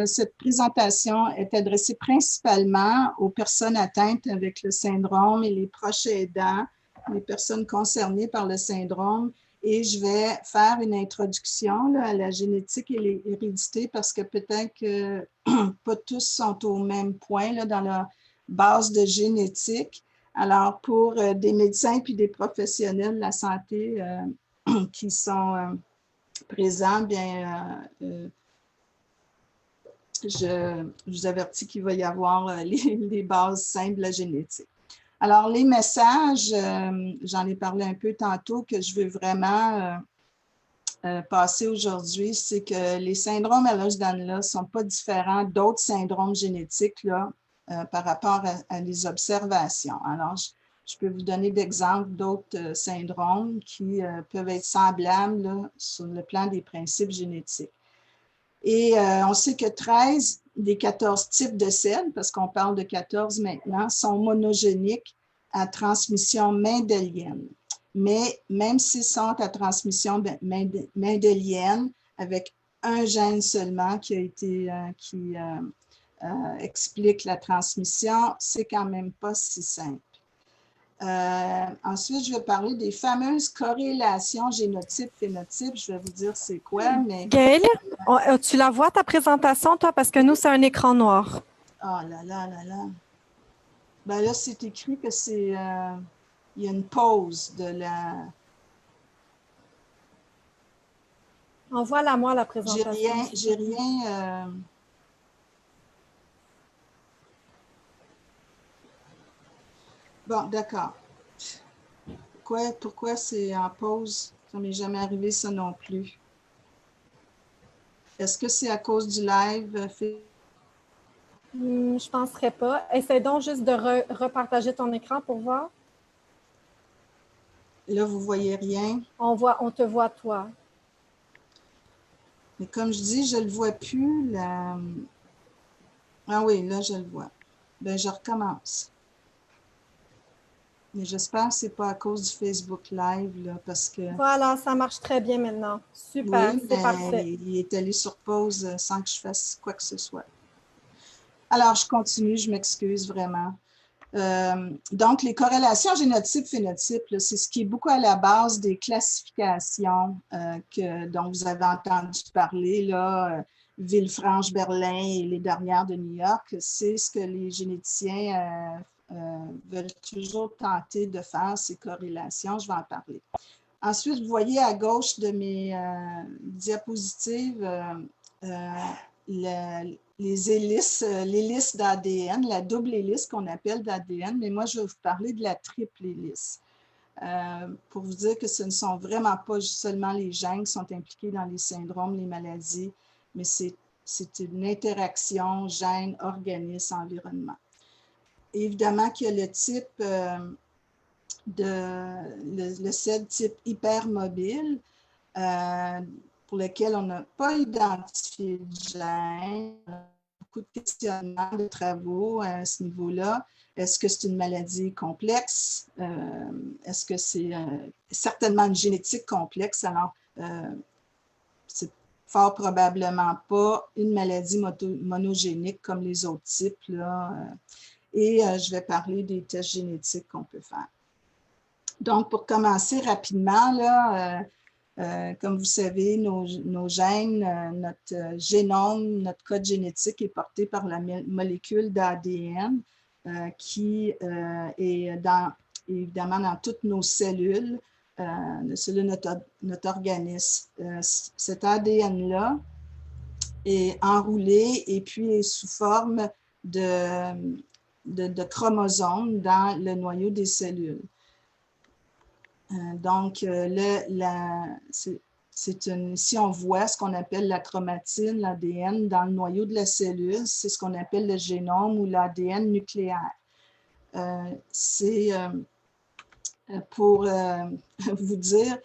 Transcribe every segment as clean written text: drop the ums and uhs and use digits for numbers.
cette présentation est adressée principalement aux personnes atteintes avec le syndrome et les proches aidants, les personnes concernées par le syndrome. Et je vais faire une introduction là, à la génétique et l'hérédité parce que peut-être que pas tous sont au même point là, dans la base de génétique. Alors, pour des médecins puis des professionnels de la santé qui sont présents, bien, je vous avertis qu'il va y avoir les bases simples de la génétique. Alors, les messages, j'en ai parlé un peu tantôt, que je veux vraiment passer aujourd'hui, c'est que les syndromes Ehlers-Danlos ne sont pas différents d'autres syndromes génétiques là, par rapport à les observations. Alors, je peux vous donner d'exemples d'autres syndromes qui peuvent être semblables là, sur le plan des principes génétiques. Et on sait que 13 des 14 types de SED, parce qu'on parle de 14 maintenant, sont monogéniques à transmission mendélienne. Mais même s'ils sont à transmission mendélienne, avec un gène seulement qui explique la transmission, c'est quand même pas si simple. Ensuite, je vais parler des fameuses corrélations génotype-phénotype. Je vais vous dire c'est quoi, mais... Gaëlle, tu la vois ta présentation, toi, parce que nous, c'est un écran noir. Oh là là là là. Ben là, c'est écrit que c'est... il y a une pause de la... Envoie-la moi, la présentation. J'ai rien... Bon, d'accord. Pourquoi c'est en pause? Ça ne m'est jamais arrivé, ça non plus. Est-ce que c'est à cause du live? Je ne penserais pas. Essaie donc juste de repartager ton écran pour voir. Là, vous ne voyez rien. On te voit, toi. Mais comme je dis, je ne le vois plus. Ah oui, là, je le vois. Bien, je recommence. Mais j'espère que ce n'est pas à cause du Facebook Live, là, parce que... Voilà, ça marche très bien maintenant. Super, oui, c'est parfait. Il est allé sur pause sans que je fasse quoi que ce soit. Alors, je continue, je m'excuse vraiment. Donc, les corrélations génotype-phénotype, c'est ce qui est beaucoup à la base des classifications dont vous avez entendu parler, là, Villefranche-Berlin et les dernières de New York. C'est ce que les généticiens veulent toujours tenter de faire, ces corrélations. Je vais en parler. Ensuite, vous voyez à gauche de mes diapositives les hélices d'ADN, la double hélice qu'on appelle d'ADN, mais moi, je vais vous parler de la triple hélice. Pour vous dire que ce ne sont vraiment pas seulement les gènes qui sont impliqués dans les syndromes, les maladies, mais c'est une interaction gène-organisme-environnement. Évidemment qu'il y a le type le SED type hypermobile, pour lequel on n'a pas identifié de gène. Beaucoup de questionnements, de travaux à ce niveau-là. Est-ce que c'est une maladie complexe? Est-ce que c'est certainement une génétique complexe? Alors, c'est fort probablement pas une maladie monogénique comme les autres types, là. Et je vais parler des tests génétiques qu'on peut faire. Donc, pour commencer rapidement, là, comme vous savez, nos gènes, notre génome, notre code génétique est porté par la molécule d'ADN qui est évidemment dans toutes nos cellules, de notre organisme. Cet ADN-là est enroulé et puis est sous forme de chromosomes dans le noyau des cellules. Donc, si on voit ce qu'on appelle la chromatine, l'ADN, dans le noyau de la cellule, c'est ce qu'on appelle le génome ou l'ADN nucléaire. C'est pour vous dire,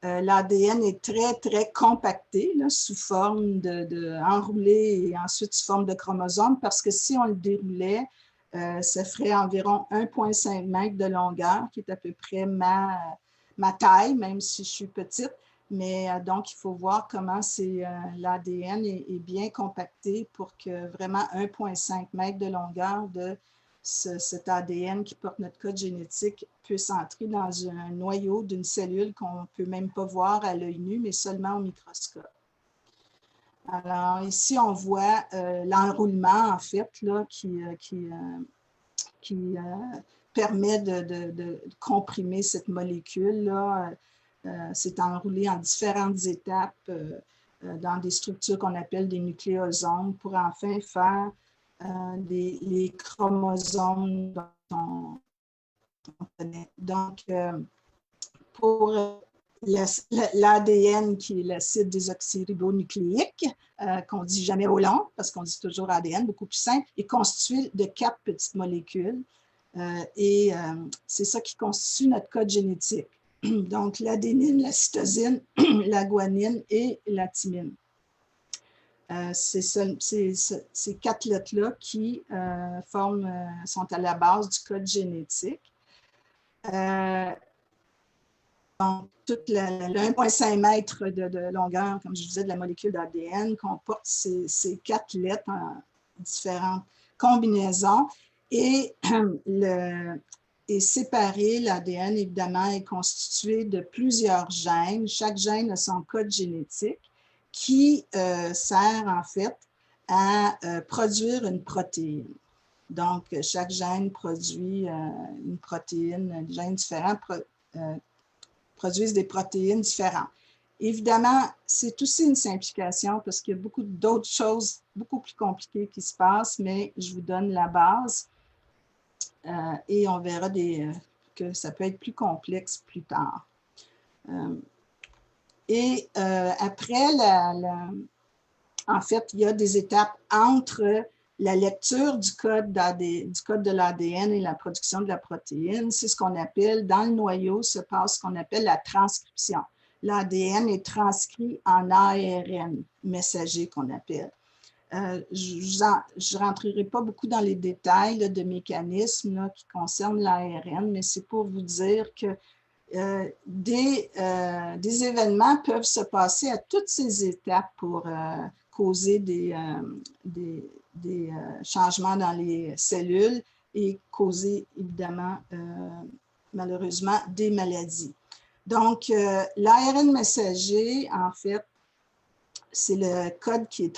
l'ADN est très, très compacté, là, sous forme enroulé et ensuite sous forme de chromosome, parce que si on le déroulait, ça ferait environ 1,5 mètres de longueur, qui est à peu près ma taille, même si je suis petite, mais donc il faut voir comment l'ADN est bien compacté pour que vraiment 1,5 mètre de longueur de cet ADN qui porte notre code génétique puisse entrer dans un noyau d'une cellule qu'on ne peut même pas voir à l'œil nu, mais seulement au microscope. Alors, ici, on voit l'enroulement, en fait, là, qui permet de comprimer cette molécule-là. C'est enroulé en différentes étapes dans des structures qu'on appelle des nucléosomes pour enfin faire les chromosomes dont on connaît. Donc, pour l'ADN, qui est l'acide désoxyribonucléique, qu'on ne dit jamais au long, parce qu'on dit toujours ADN, beaucoup plus simple, est constitué de 4 petites molécules. C'est ça qui constitue notre code génétique. Donc, l'adénine, la cytosine, la guanine et la thymine. C'est ces 4 lettres-là qui sont à la base du code génétique. Donc, tout le 1,5 mètre de longueur, comme je disais, de la molécule d'ADN comporte ces 4 lettres en différentes combinaisons. Et séparé, l'ADN, évidemment, est constitué de plusieurs gènes. Chaque gène a son code génétique qui sert, en fait, à produire une protéine. Donc, chaque gène produit une protéine. Les gènes différents produisent des protéines différentes. Évidemment, c'est aussi une simplification parce qu'il y a beaucoup d'autres choses beaucoup plus compliquées qui se passent, mais je vous donne la base et on verra que ça peut être plus complexe plus tard. Après, en fait, il y a des étapes entre la lecture du code de l'ADN et la production de la protéine. C'est ce qu'on appelle, dans le noyau, se passe ce qu'on appelle la transcription. L'ADN est transcrit en ARN messager qu'on appelle. Je ne rentrerai pas beaucoup dans les détails là, de mécanismes là, qui concernent l'ARN, mais c'est pour vous dire que des événements peuvent se passer à toutes ces étapes pour causer des changements dans les cellules et causer évidemment, malheureusement, des maladies. Donc, l'ARN messager, en fait, c'est le code qui est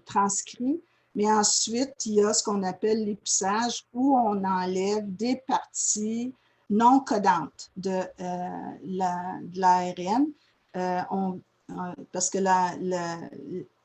transcrit, mais ensuite, il y a ce qu'on appelle l'épissage où on enlève des parties non codantes de l'ARN, parce que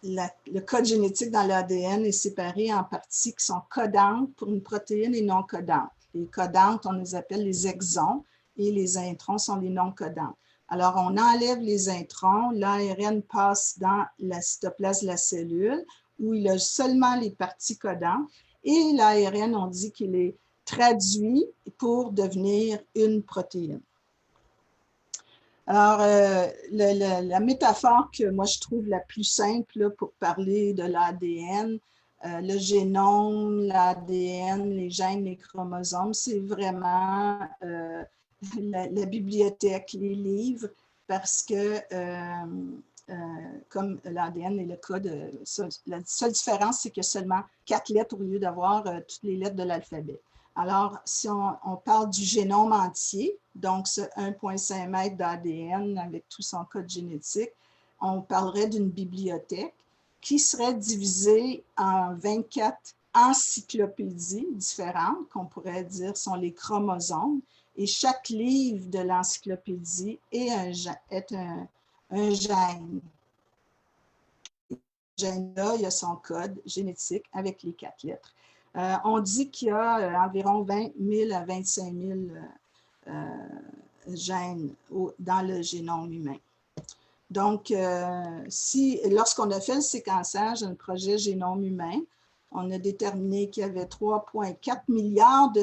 le code génétique dans l'ADN est séparé en parties qui sont codantes pour une protéine et non codantes. Les codantes, on les appelle les exons et les introns sont les non codantes. Alors, on enlève les introns, l'ARN passe dans la cytoplasme de la cellule où il a seulement les parties codantes et l'ARN, on dit qu'il est traduit pour devenir une protéine. Alors, la métaphore que moi je trouve la plus simple là, pour parler de l'ADN, le génome, l'ADN, les gènes, les chromosomes, c'est vraiment la bibliothèque, les livres, parce que comme l'ADN est le code, la seule différence, c'est qu'il y a seulement 4 lettres au lieu d'avoir toutes les lettres de l'alphabet. Alors, si on parle du génome entier, donc ce 1,5 mètre d'ADN avec tout son code génétique, on parlerait d'une bibliothèque qui serait divisée en 24 encyclopédies différentes, qu'on pourrait dire sont les chromosomes, et chaque livre de l'encyclopédie est un gène. Ce gène-là, il a son code génétique avec les 4 lettres. On dit qu'il y a environ 20 000 à 25 000 gènes dans le génome humain. Donc, lorsqu'on a fait le séquençage d'un projet génome humain, on a déterminé qu'il y avait 3,4 milliards de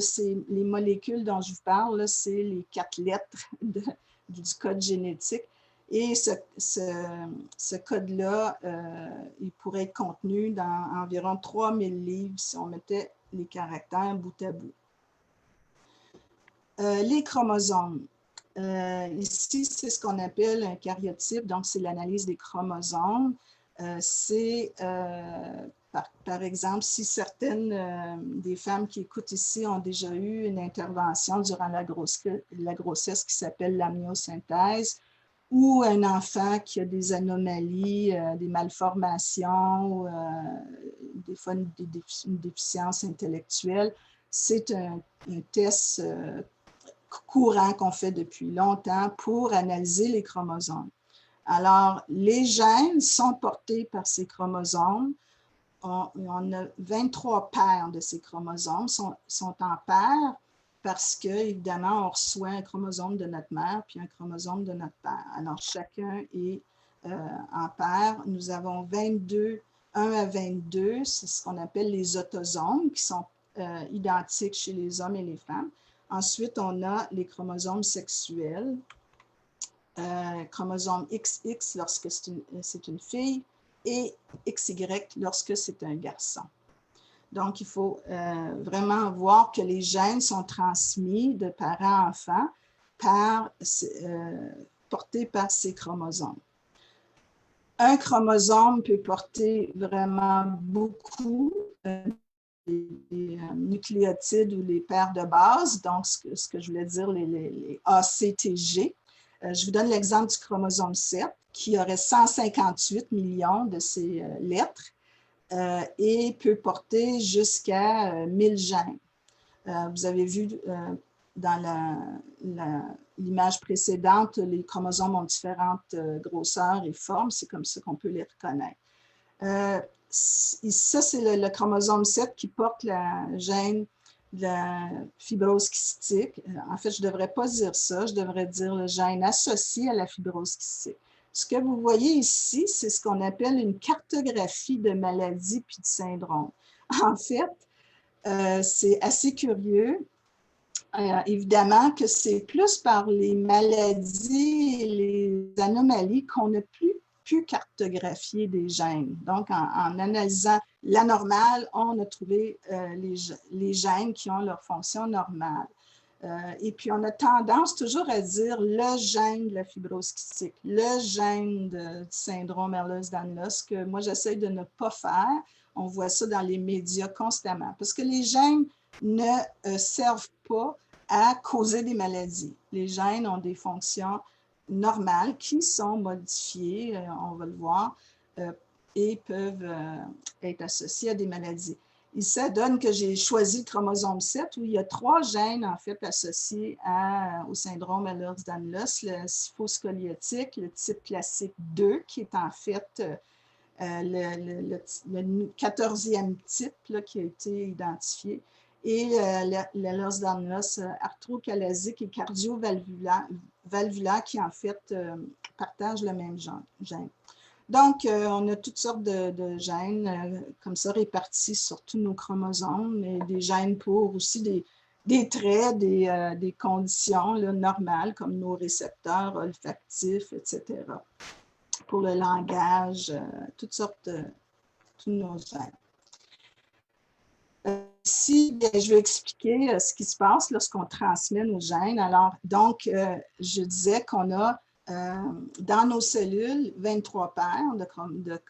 les molécules dont je vous parle, c'est les 4 lettres du code génétique. Et ce code-là, il pourrait être contenu dans environ 3000 livres si on mettait les caractères bout à bout. Les chromosomes. Ici, c'est ce qu'on appelle un karyotype, donc c'est l'analyse des chromosomes. Par exemple, si certaines des femmes qui écoutent ici ont déjà eu une intervention durant la grossesse qui s'appelle l'amniosynthèse, ou un enfant qui a des anomalies, des malformations, des fois une déficience intellectuelle, c'est un test courant qu'on fait depuis longtemps pour analyser les chromosomes. Alors, les gènes sont portés par ces chromosomes. On a 23 paires de ces chromosomes, sont en paires parce que, évidemment, on reçoit un chromosome de notre mère puis un chromosome de notre père. Alors, chacun est en paire. Nous avons 22, 1 à 22, c'est ce qu'on appelle les autosomes, qui sont identiques chez les hommes et les femmes. Ensuite, on a les chromosomes sexuels, chromosome XX lorsque c'est une fille et XY lorsque c'est un garçon. Donc, il faut vraiment voir que les gènes sont transmis de parents à enfants portés par ces chromosomes. Un chromosome peut porter vraiment beaucoup les nucléotides ou les paires de base, donc ce que je voulais dire, les ACTG. Je vous donne l'exemple du chromosome 7, qui aurait 158 millions de ces lettres et peut porter jusqu'à 1000 gènes. Vous avez vu dans l'image précédente, les chromosomes ont différentes grosseurs et formes, c'est comme ça qu'on peut les reconnaître. Ça, c'est le chromosome 7 qui porte la gène de la fibrose kystique. En fait, je ne devrais pas dire ça, je devrais dire le gène associé à la fibrose kystique. Ce que vous voyez ici, c'est ce qu'on appelle une cartographie de maladies puis de syndromes. En fait, c'est assez curieux. Évidemment que c'est plus par les maladies et les anomalies qu'on n'a plus pu cartographier des gènes. Donc, en analysant la normale, on a trouvé les gènes qui ont leur fonction normale. Et puis, on a tendance toujours à dire le gène de la fibrose kystique, le gène du syndrome Ehlers-Danlos, ce que moi, j'essaie de ne pas faire. On voit ça dans les médias constamment, parce que les gènes ne servent pas à causer des maladies. Les gènes ont des fonctions normales qui sont modifiées, on va le voir, et peuvent être associées à des maladies. Et ça donne que j'ai choisi le chromosome 7 où il y a 3 gènes en fait associés au syndrome Ehlers-Danlos, le syphoscoliotique, le type classique 2 qui est en fait le 14e type là, qui a été identifié, et l'Ehlers-Danlos arthrocalasique et cardio-valvulaire qui en fait partagent le même gène. Donc, on a toutes sortes de gènes comme ça répartis sur tous nos chromosomes, et des gènes pour aussi des traits, des conditions là, normales comme nos récepteurs olfactifs, etc. Pour le langage, toutes sortes de tous nos gènes. Ici, je vais expliquer ce qui se passe lorsqu'on transmet nos gènes. Alors, donc, je disais qu'on a dans nos cellules 23 paires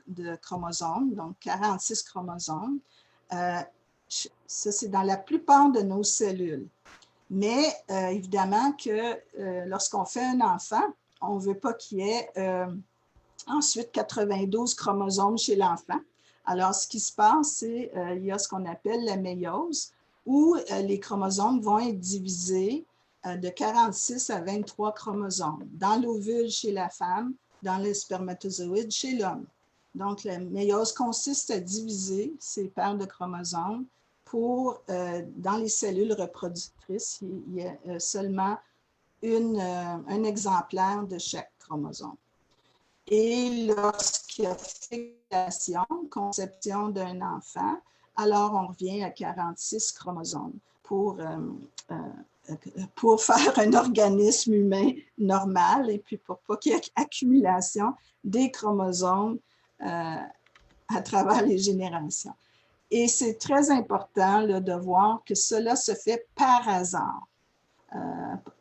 de chromosomes, donc 46 chromosomes. Ça, c'est dans la plupart de nos cellules. Mais évidemment que lorsqu'on fait un enfant, on ne veut pas qu'il y ait ensuite 92 chromosomes chez l'enfant. Alors, ce qui se passe, c'est qu'il y a ce qu'on appelle la méiose, où les chromosomes vont être divisés de 46 à 23 chromosomes, dans l'ovule chez la femme, dans le spermatozoïde chez l'homme. Donc, la méiose consiste à diviser ces paires de chromosomes pour, dans les cellules reproductrices, il y a seulement un exemplaire de chaque chromosome. Et lorsqu'il y a fécondation, conception d'un enfant, alors on revient à 46 chromosomes pour faire un organisme humain normal et puis pour pas qu'il y ait accumulation des chromosomes à travers les générations. Et c'est très important là, de voir que cela se fait par hasard.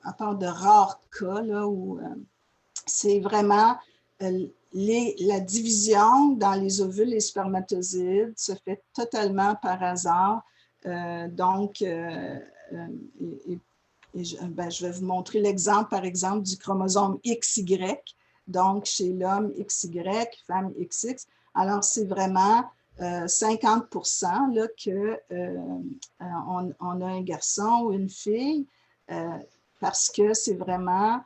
à part de rares cas, là, où c'est vraiment la division dans les ovules et spermatozoïdes se fait totalement par hasard. Je vais vous montrer l'exemple, par exemple, du chromosome XY. Donc, chez l'homme XY, femme XX. Alors, c'est vraiment 50% là, on a un garçon ou une fille parce que c'est vraiment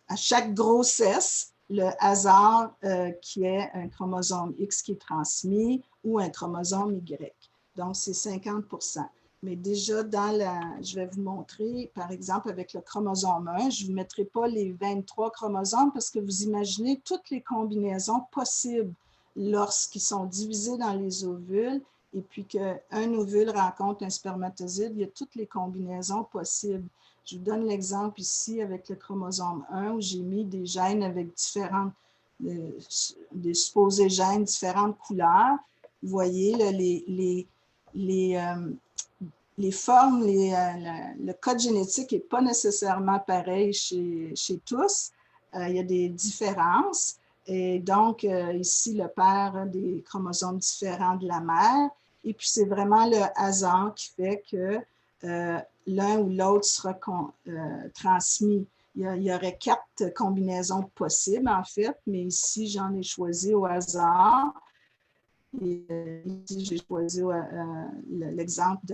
à chaque grossesse, le hasard qui est un chromosome X qui est transmis ou un chromosome Y. Donc, c'est 50%. Mais déjà, je vais vous montrer, par exemple, avec le chromosome 1, je ne vous mettrai pas les 23 chromosomes parce que vous imaginez toutes les combinaisons possibles lorsqu'ils sont divisés dans les ovules et puis qu'un ovule rencontre un spermatozoïde, il y a toutes les combinaisons possibles. Je vous donne l'exemple ici avec le chromosome 1 où j'ai mis des gènes avec des supposés gènes différentes couleurs. Vous voyez, là, les formes, le code génétique n'est pas nécessairement pareil chez tous. Il y a des différences. Et donc, ici, le père a des chromosomes différents de la mère. Et puis, c'est vraiment le hasard qui fait que l'un ou l'autre sera transmis. Il y aurait 4 combinaisons possibles, en fait, mais ici, j'en ai choisi au hasard. Et ici, j'ai choisi l'exemple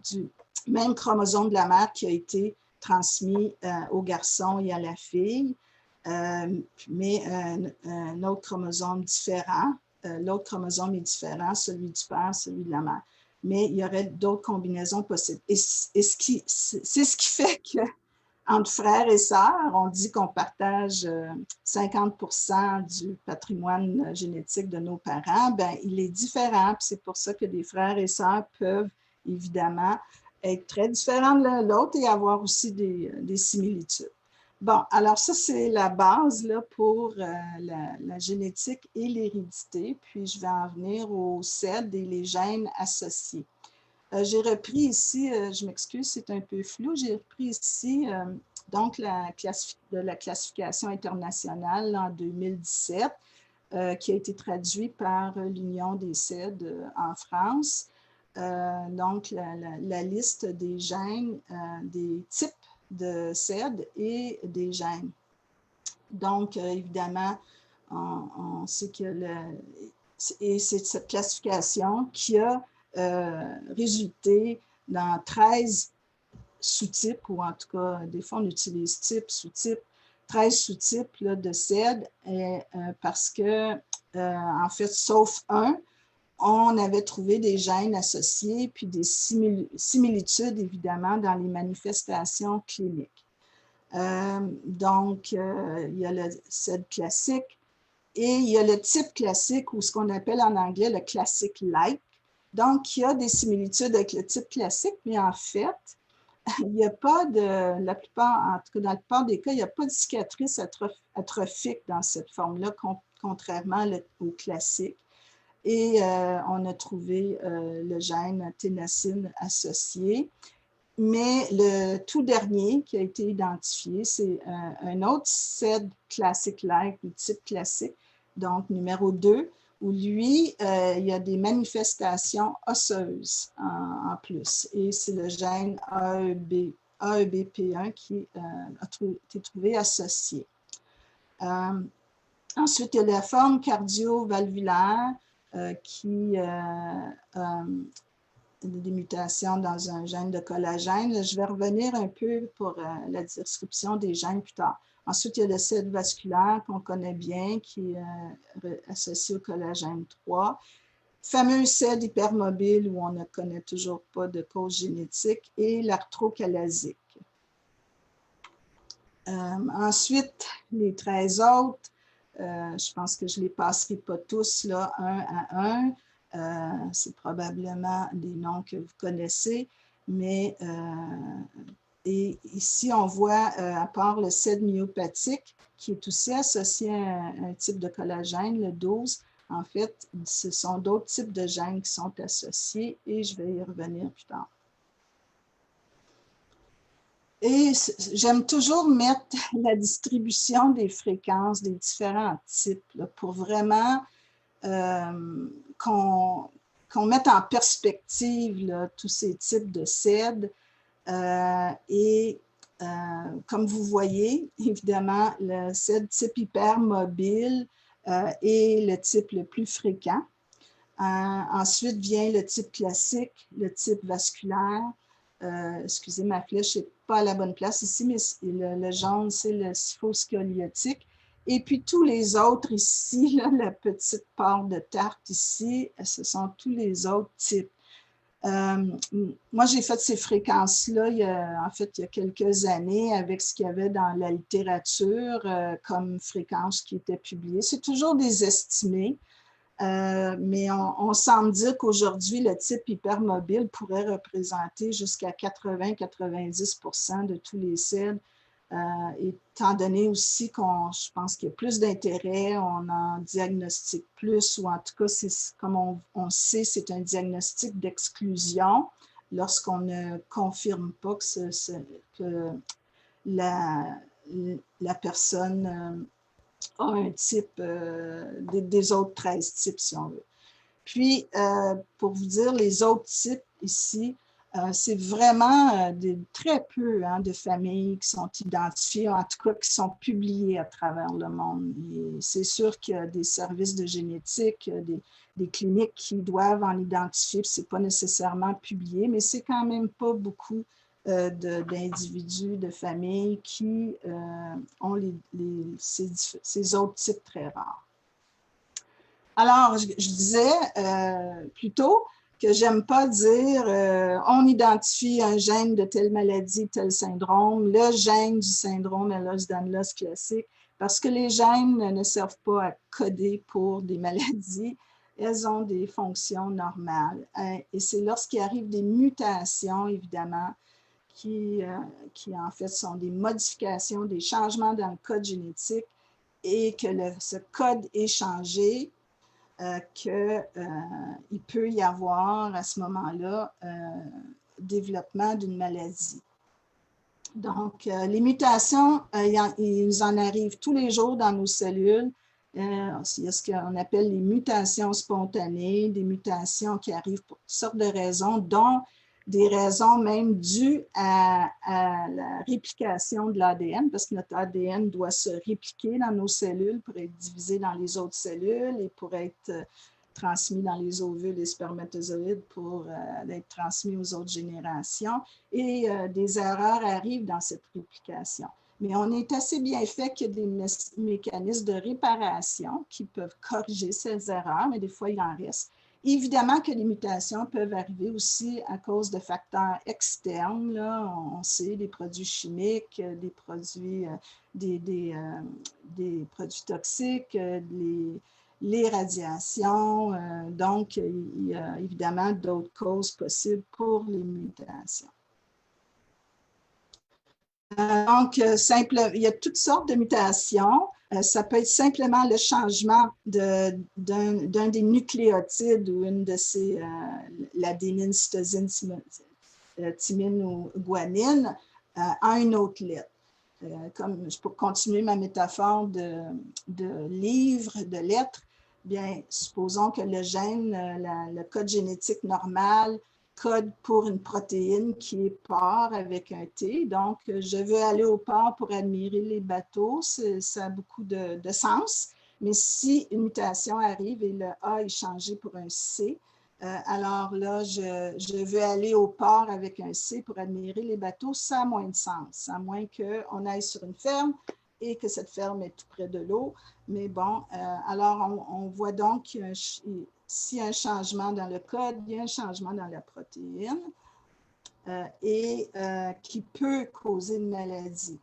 du même chromosome de la mère qui a été transmis au garçon et à la fille, mais un autre chromosome différent. L'autre chromosome est différent, celui du père, celui de la mère. Mais il y aurait d'autres combinaisons possibles. Et c'est ce qui fait que entre frères et sœurs, on dit qu'on partage 50% du patrimoine génétique de nos parents. Bien, il est différent, puis c'est pour ça que des frères et sœurs peuvent évidemment être très différents de l'un de l'autre et avoir aussi des similitudes. Bon, alors ça, c'est la base là, pour la génétique et l'hérédité. Puis, je vais en venir au CED et les gènes associés. J'ai repris ici, je m'excuse, c'est un peu flou, j'ai repris ici donc de la classification internationale en 2017 qui a été traduit par l'Union des CED en France. Donc, la liste des gènes, des types de CED et des gènes. Donc, évidemment, on sait que c'est cette classification qui a résulté dans 13 sous-types, ou en tout cas, des fois, on utilise type, sous-type, 13 sous-types là, de CED, parce que, en fait, sauf un, on avait trouvé des gènes associés, puis des similitudes, évidemment, dans les manifestations cliniques. Donc, il y a le CED classique, et il y a le type classique, ou ce qu'on appelle en anglais le classic-like. Donc, il y a des similitudes avec le type classique, mais en fait, il n'y a pas la plupart, en tout cas dans la plupart des cas, il n'y a pas de cicatrice atrophique dans cette forme-là, contrairement au classique. Et on a trouvé le gène ténocine associé. Mais le tout dernier qui a été identifié, c'est un autre CED classic-like, ou type classique, donc numéro 2, où lui, il y a des manifestations osseuses en plus. Et c'est le gène AEBP1 qui a été trouvé associé. Ensuite, il y a la forme cardio-valvulaire qui des mutations dans un gène de collagène. Je vais revenir un peu pour la description des gènes plus tard. Ensuite, il y a le CED vasculaire qu'on connaît bien, qui est associé au collagène 3. Fameux CED hypermobile où on ne connaît toujours pas de cause génétique et l'arthrocalasique. Ensuite, les 13 autres, je pense que je ne les passerai pas tous là, un à un. C'est probablement des noms que vous connaissez, mais et ici, on voit, à part le CED myopathique, qui est aussi associé à un type de collagène, le 12, en fait, ce sont d'autres types de gènes qui sont associés et je vais y revenir plus tard. Et j'aime toujours mettre la distribution des fréquences des différents types là, pour vraiment qu'on mette en perspective là, tous ces types de SED. Comme vous voyez, évidemment, le SED type hypermobile est le type le plus fréquent. Ensuite vient le type classique, le type vasculaire. Excusez, ma flèche n'est pas à la bonne place ici, mais le jaune, c'est le syphoscoliotique. Et puis tous les autres ici, là, la petite part de tarte ici, ce sont tous les autres types. Moi, j'ai fait ces fréquences-là, en fait, il y a quelques années avec ce qu'il y avait dans la littérature comme fréquences qui étaient publiées. C'est toujours des estimés, mais on semble dire qu'aujourd'hui, le type hypermobile pourrait représenter jusqu'à 80-90% de tous les SED, étant donné aussi je pense qu'il y a plus d'intérêt, on en diagnostique plus, ou en tout cas, comme on sait, c'est un diagnostic d'exclusion lorsqu'on ne confirme pas que la personne a un type des autres 13 types, si on veut. Puis, pour vous dire, les autres types ici, c'est vraiment très peu de familles qui sont identifiées, en tout cas qui sont publiées à travers le monde. C'est sûr qu'il y a des services de génétique, des cliniques qui doivent en identifier, ce n'est pas nécessairement publié, mais c'est quand même pas beaucoup d'individus, de familles qui ont ces autres types très rares. Alors, je disais plus tôt que j'aime pas dire on identifie un gène de telle maladie, tel syndrome, le gène du syndrome Ehlers-Danlos classique, parce que les gènes ne servent pas à coder pour des maladies, elles ont des fonctions normales. Et c'est lorsqu'il arrive des mutations, évidemment, qui en fait sont des modifications, des changements dans le code génétique et que ce code est changé, qu'il peut y avoir à ce moment-là développement d'une maladie. Donc, les mutations, il nous en arrive tous les jours dans nos cellules. Il y a ce qu'on appelle les mutations spontanées, des mutations qui arrivent pour toutes sortes de raisons, dont des raisons même dues à la réplication de l'ADN, parce que notre ADN doit se répliquer dans nos cellules pour être divisé dans les autres cellules et pour être transmis dans les ovules et spermatozoïdes pour être transmis aux autres générations. Et des erreurs arrivent dans cette réplication. Mais on est assez bien fait qu'il y a des mécanismes de réparation qui peuvent corriger ces erreurs, mais des fois, il en reste. Évidemment que les mutations peuvent arriver aussi à cause de facteurs externes. Là. On sait des produits chimiques, des produits, des produits toxiques, les radiations. Donc, il y a évidemment d'autres causes possibles pour les mutations. Donc, il y a toutes sortes de mutations. Ça peut être simplement le changement d'un des nucléotides ou une de ces, l'adénine, cytosine, thymine ou guanine, à une autre lettre. Comme pour continuer ma métaphore de livre, de lettres, bien, supposons que le gène, le code génétique normal, code pour une protéine qui est porc avec un T. Donc, je veux aller au port pour admirer les bateaux. Ça a beaucoup de sens. Mais si une mutation arrive et le A est changé pour un C, alors là, je veux aller au port avec un C pour admirer les bateaux. Ça a moins de sens, à moins qu'on aille sur une ferme et que cette ferme est tout près de l'eau. Mais bon, alors on voit donc qu'il y a s'il y a un changement dans le code, il y a un changement dans la protéine qui peut causer une maladie.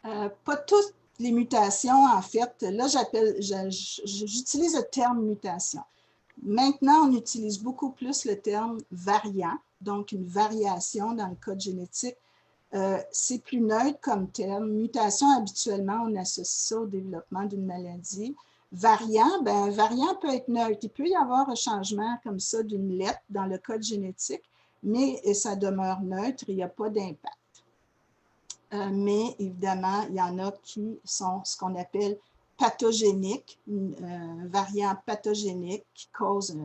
Pas toutes les mutations, en fait, là j'utilise le terme mutation. Maintenant, on utilise beaucoup plus le terme variant, donc une variation dans le code génétique. C'est plus neutre comme terme. Mutation, habituellement, on associe ça au développement d'une maladie. Variant, bien, variant peut être neutre. Il peut y avoir un changement comme ça d'une lettre dans le code génétique, mais ça demeure neutre, il n'y a pas d'impact. mais évidemment, il y en a qui sont ce qu'on appelle pathogéniques, un variant pathogénique qui cause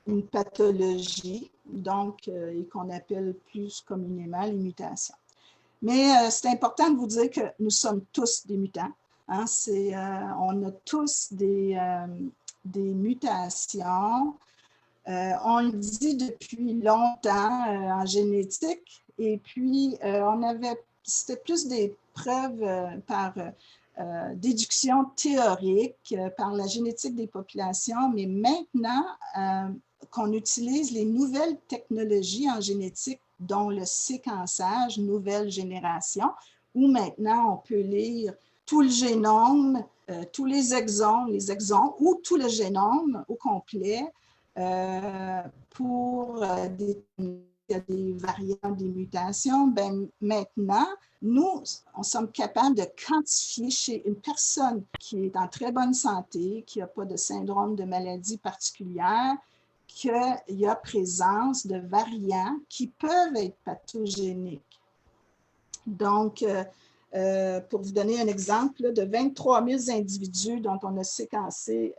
une pathologie, donc, et qu'on appelle plus communément les mutations. Mais c'est important de vous dire que nous sommes tous des mutants. Hein, on a tous des mutations. On le dit depuis longtemps en génétique, et puis c'était plus des preuves par déduction théorique, par la génétique des populations, mais maintenant qu'on utilise les nouvelles technologies en génétique, dont le séquençage nouvelle génération, où maintenant on peut lire tout le génome, tous les exons, ou tout le génome au complet, pour des variants, des mutations, ben maintenant, nous, on sommes capables de quantifier chez une personne qui est en très bonne santé, qui n'a pas de syndrome de maladie particulière, qu'il y a présence de variants qui peuvent être pathogéniques. Donc, pour vous donner un exemple, là, de 23 000 individus dont on a séquencé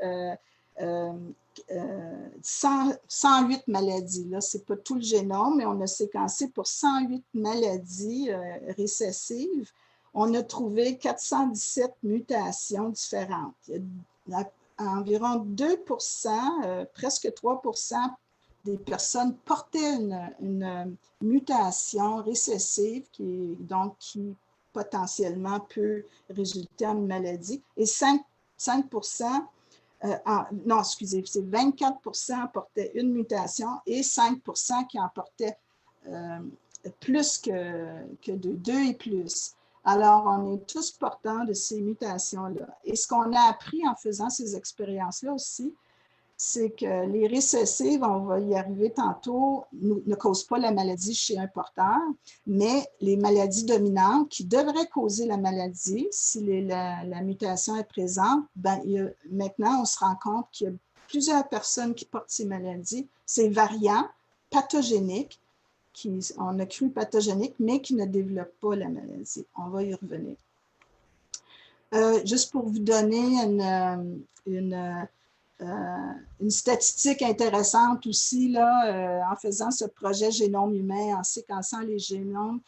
108 maladies. Ce n'est pas tout le génome, mais on a séquencé pour 108 maladies récessives. On a trouvé 417 mutations différentes. Il y a environ 2 presque 3 des personnes portaient une mutation récessive qui potentiellement peut résulter en une maladie. Et 5 non, excusez, c'est 24 portaient une mutation et 5 qui en portaient plus que de 2 et plus. Alors, on est tous porteurs de ces mutations-là. Et ce qu'on a appris en faisant ces expériences-là aussi, c'est que les récessives, on va y arriver tantôt, ne causent pas la maladie chez un porteur, mais les maladies dominantes qui devraient causer la maladie, si la mutation est présente, ben, maintenant, on se rend compte qu'il y a plusieurs personnes qui portent ces maladies, ces variants pathogéniques, on a cru pathogéniques, mais qui ne développent pas la maladie. On va y revenir. Juste pour vous donner une statistique intéressante aussi, là, en faisant ce projet génome humain, en séquençant les génomes,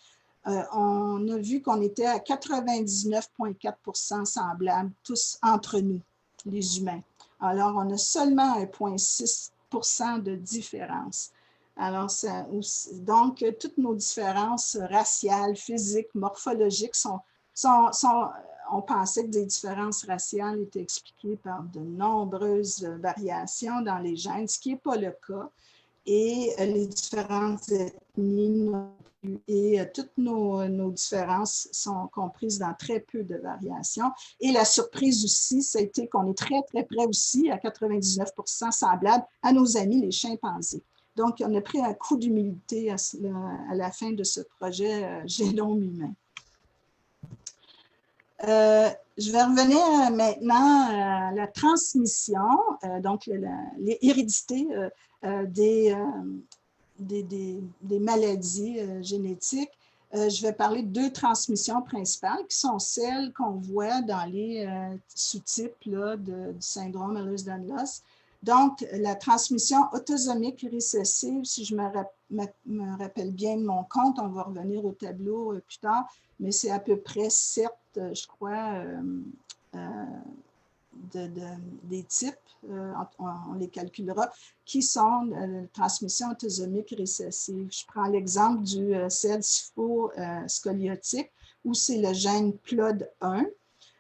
on a vu qu'on était à 99,4 semblables, tous entre nous, les humains. Alors, on a seulement 1,6 de différence. Alors, donc, toutes nos différences raciales, physiques, morphologiques on pensait que des différences raciales étaient expliquées par de nombreuses variations dans les gènes, ce qui n'est pas le cas. Et les différentes ethnies et toutes nos différences sont comprises dans très peu de variations. Et la surprise aussi, c'était qu'on est très, très près aussi, à 99% semblable à nos amis les chimpanzés. Donc, on a pris un coup d'humilité à la fin de ce projet génome humain. Je vais revenir maintenant à la transmission, donc l'hérédité des maladies génétiques. Je vais parler de 2 transmissions principales qui sont celles qu'on voit dans les sous-types du syndrome Ehlers-Danlos. Donc, la transmission autosomique récessive, si je me rappelle bien de mon compte, on va revenir au tableau plus tard, mais c'est à peu près 7, je crois, des types, on les calculera, qui sont de transmission autosomique récessive. Je prends l'exemple du CEL-SIFO-scoliotique, où c'est le gène PLOD1.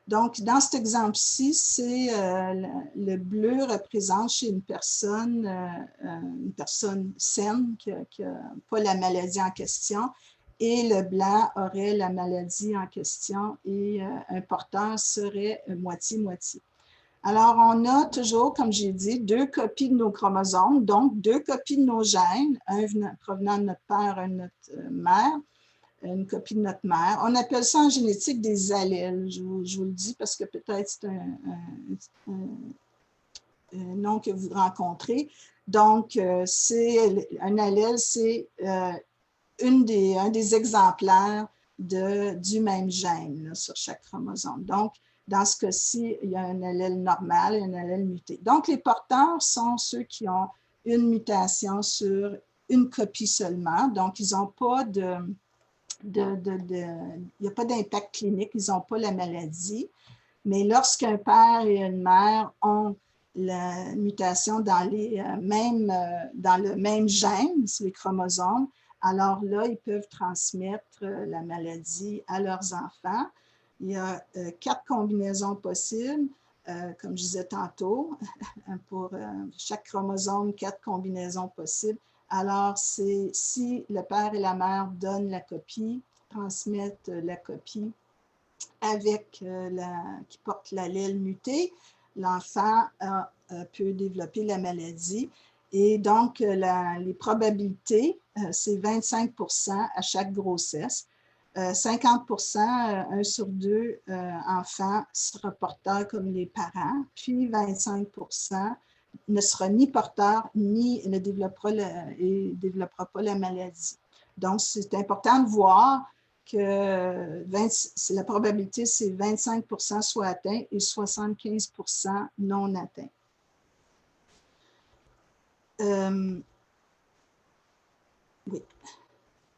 Donc, dans cet exemple-ci, le bleu représente chez une personne saine qui n'a pas la maladie en question, et le blanc aurait la maladie en question et un porteur serait moitié-moitié. Alors, on a toujours, comme j'ai dit, 2 copies de nos chromosomes, donc 2 copies de nos gènes, un provenant de notre père, un de notre mère, une copie de notre mère. On appelle ça en génétique des allèles. Je vous le dis parce que peut-être c'est un nom que vous rencontrez. Donc, un allèle, c'est un des exemplaires du même gène là, sur chaque chromosome. Donc, dans ce cas-ci, il y a un allèle normal et un allèle muté. Donc, les porteurs sont ceux qui ont une mutation sur une copie seulement. Donc, ils n'ont pas il n'y a pas d'impact clinique, ils n'ont pas la maladie. Mais lorsqu'un père et une mère ont la mutation dans le même gène, sur les chromosomes, alors là, ils peuvent transmettre la maladie à leurs enfants. Il y a 4 combinaisons possibles, comme je disais tantôt, pour chaque chromosome, 4 combinaisons possibles. Alors, si le père et la mère donnent la copie, transmettent la copie qui porte l'allèle muté, l'enfant peut développer la maladie. Et donc, les probabilités, c'est 25% à chaque grossesse. 50%, 1 sur 2 enfants sera porteur comme les parents, puis 25% ne sera ni porteur ni ne développera pas la maladie. Donc, c'est important de voir que la probabilité, c'est 25% soit atteint et 75% non atteint. Oui.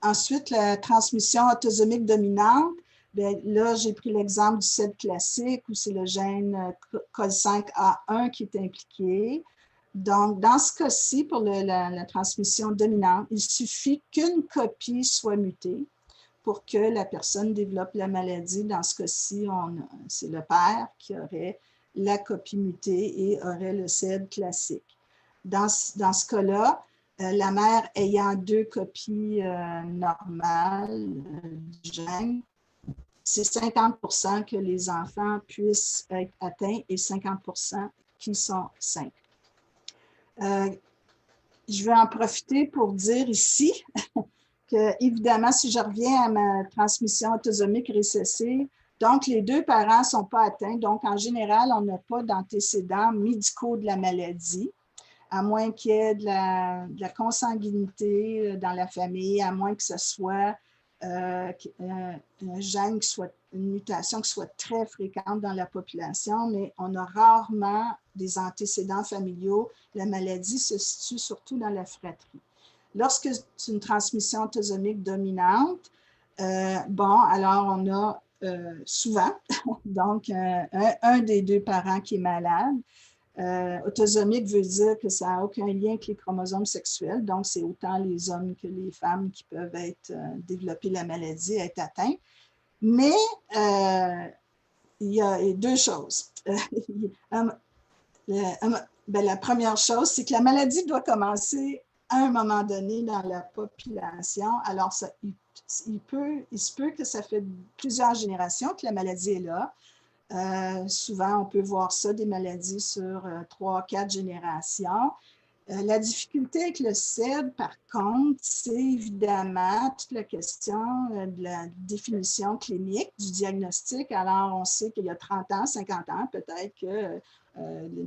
Ensuite, la transmission autosomique dominante. Bien, là, j'ai pris l'exemple du CED classique où c'est le gène COL5A1 qui est impliqué. Donc, dans ce cas-ci, pour la transmission dominante, il suffit qu'une copie soit mutée pour que la personne développe la maladie. Dans ce cas-ci, c'est le père qui aurait la copie mutée et aurait le CED classique. Dans ce cas-là, la mère ayant 2 copies normales du gène, c'est 50% que les enfants puissent être atteints et 50% qui sont sains. Je vais en profiter pour dire ici que, évidemment, si je reviens à ma transmission autosomique récessive, donc les 2 parents ne sont pas atteints. Donc, en général, on n'a pas d'antécédents médicaux de la maladie, à moins qu'il y ait de la consanguinité dans la famille, à moins que ce soit un gène une mutation qui soit très fréquente dans la population, mais on a rarement des antécédents familiaux. La maladie se situe surtout dans la fratrie. Lorsque c'est une transmission autosomique dominante, alors on a souvent, donc un des 2 parents qui est malade. Autosomique veut dire que ça n'a aucun lien avec les chromosomes sexuels, donc c'est autant les hommes que les femmes qui peuvent développer la maladie, être atteints. Mais il y a 2 choses. La première chose, c'est que la maladie doit commencer à un moment donné dans la population. Alors, il se peut que ça fait plusieurs générations que la maladie est là. Souvent, on peut voir ça, des maladies sur 3-4 générations. La difficulté avec le CED, par contre, c'est évidemment toute la question de la définition clinique du diagnostic. Alors, on sait qu'il y a 30 ans, 50 ans, peut-être que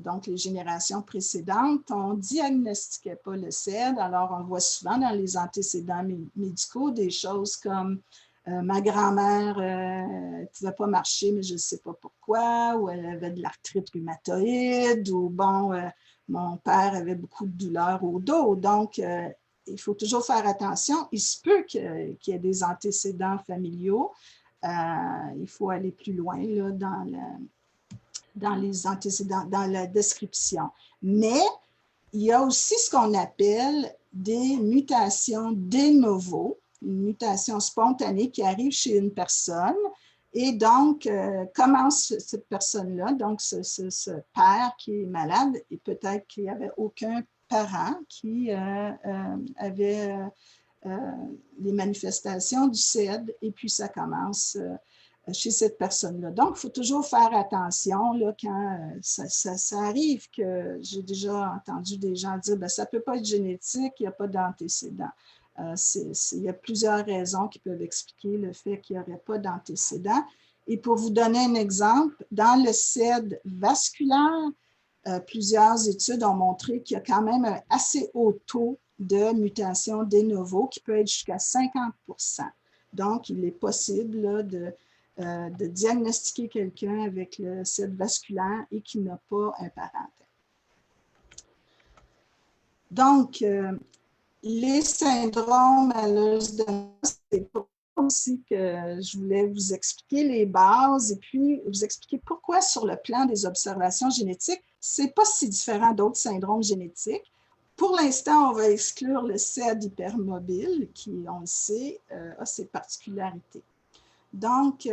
donc les générations précédentes, on ne diagnostiquait pas le CED. Alors, on voit souvent dans les antécédents médicaux des choses comme ma grand-mère ne pouvait pas marcher, mais je ne sais pas pourquoi, ou elle avait de l'arthrite rhumatoïde, ou bon, mon père avait beaucoup de douleurs au dos. Donc, il faut toujours faire attention. Il se peut qu'il y ait des antécédents familiaux. Il faut aller plus loin là, dans les antécédents, dans la description. Mais il y a aussi ce qu'on appelle des mutations de novo, une mutation spontanée qui arrive chez une personne. Et donc, comment cette personne-là, donc ce père qui est malade, et peut-être qu'il n'y avait aucun parent qui avait les manifestations du CED, et puis ça commence chez cette personne-là. Donc, il faut toujours faire attention là, quand ça arrive, que j'ai déjà entendu des gens dire « ça ne peut pas être génétique, il n'y a pas d'antécédent ». Il y a plusieurs raisons qui peuvent expliquer le fait qu'il n'y aurait pas d'antécédent. Et pour vous donner un exemple, dans le CED vasculaire, plusieurs études ont montré qu'il y a quand même un assez haut taux de mutation de novo qui peut être jusqu'à 50 %. Donc, il est possible là, de diagnostiquer quelqu'un avec le SID vasculaire et qui n'a pas un parental. Donc, les syndromes à l'os de noce, c'est pour ça aussi que je voulais vous expliquer les bases et puis vous expliquer pourquoi sur le plan des observations génétiques, ce n'est pas si différent d'autres syndromes génétiques. Pour l'instant, on va exclure le SED hypermobile qui, on le sait, a ses particularités. Donc,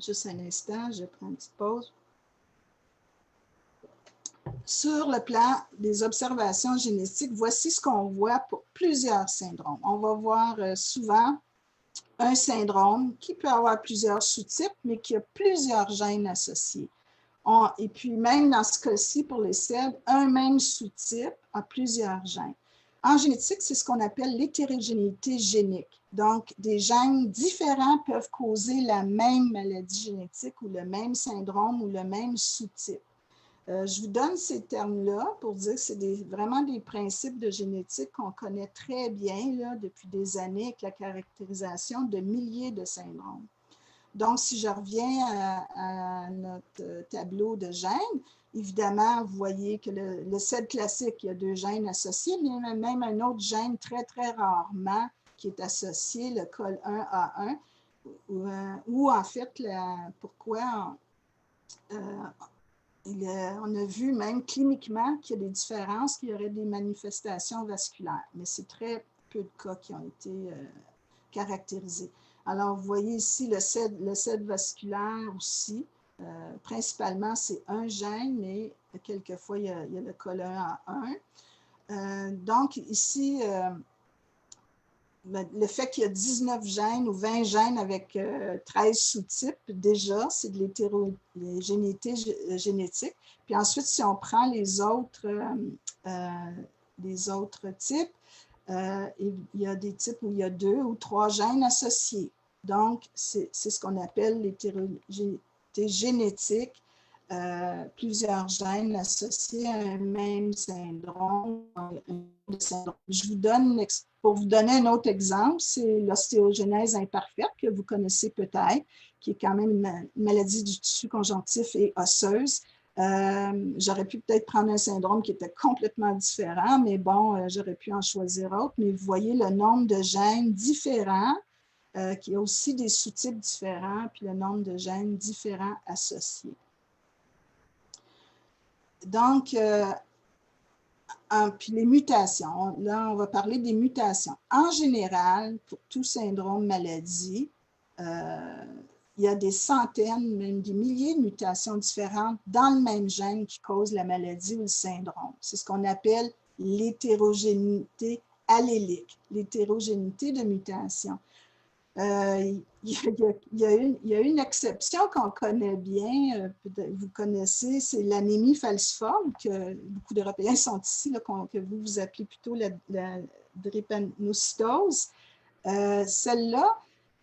juste un instant, je prends une petite pause. Sur le plan des observations génétiques, voici ce qu'on voit pour plusieurs syndromes. On va voir souvent un syndrome qui peut avoir plusieurs sous-types, mais qui a plusieurs gènes associés. Et puis, même dans ce cas-ci, pour les SED, un même sous-type a plusieurs gènes. En génétique, c'est ce qu'on appelle l'hétérogénéité génique. Donc, des gènes différents peuvent causer la même maladie génétique ou le même syndrome ou le même sous-type. Je vous donne ces termes-là pour dire que c'est vraiment des principes de génétique qu'on connaît très bien là, depuis des années avec la caractérisation de milliers de syndromes. Donc, si je reviens à notre tableau de gènes, évidemment, vous voyez que le SED classique, il y a 2 gènes associés, mais il y a même un autre gène très, très rarement qui est associé, le COL1A1, où en fait, pourquoi on a vu même cliniquement qu'il y a des différences, qu'il y aurait des manifestations vasculaires, mais c'est très peu de cas qui ont été caractérisés. Alors, vous voyez ici le SED vasculaire aussi. Principalement, c'est un gène, mais quelquefois, il y a le COL1A1. Donc, ici, le fait qu'il y a 19 gènes ou 20 gènes avec 13 sous-types, déjà, c'est de l'hétérogénéité génétique. Puis ensuite, si on prend les autres types, il y a des types où il y a 2 ou 3 gènes associés. Donc, c'est ce qu'on appelle l'hétérogénéité génétique, plusieurs gènes associés à un même syndrome. Je vous donne, pour vous donner un autre exemple, c'est l'ostéogenèse imparfaite que vous connaissez peut-être, qui est quand même une maladie du tissu conjonctif et osseuse. J'aurais pu peut-être prendre un syndrome qui était complètement différent, mais bon, j'aurais pu en choisir autre. Mais vous voyez le nombre de gènes différents, qui a aussi des sous-types différents, puis le nombre de gènes différents associés. Donc, puis les mutations. Là, on va parler des mutations. En général, pour tout syndrome maladie, il y a des centaines, même des milliers de mutations différentes dans le même gène qui cause la maladie ou le syndrome. C'est ce qu'on appelle l'hétérogénéité allélique, l'hétérogénéité de mutation. Il y a une exception qu'on connaît bien, vous connaissez, c'est l'anémie falciforme, que beaucoup d'Européens sont ici, là, que vous appelez plutôt la drépanocytose. Celle-là,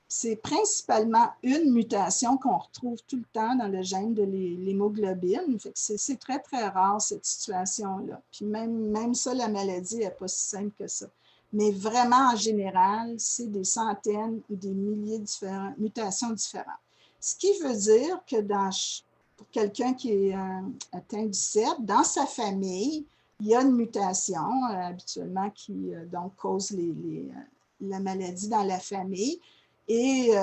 c'est principalement une mutation qu'on retrouve tout le temps dans le gène de l'hémoglobine. C'est très, très rare, cette situation-là. Puis même ça, la maladie n'est pas si simple que ça. Mais vraiment, en général, c'est des centaines ou des milliers de mutations différentes. Ce qui veut dire que pour quelqu'un qui est atteint du SED, dans sa famille, il y a une mutation habituellement qui donc cause la maladie dans la famille. Et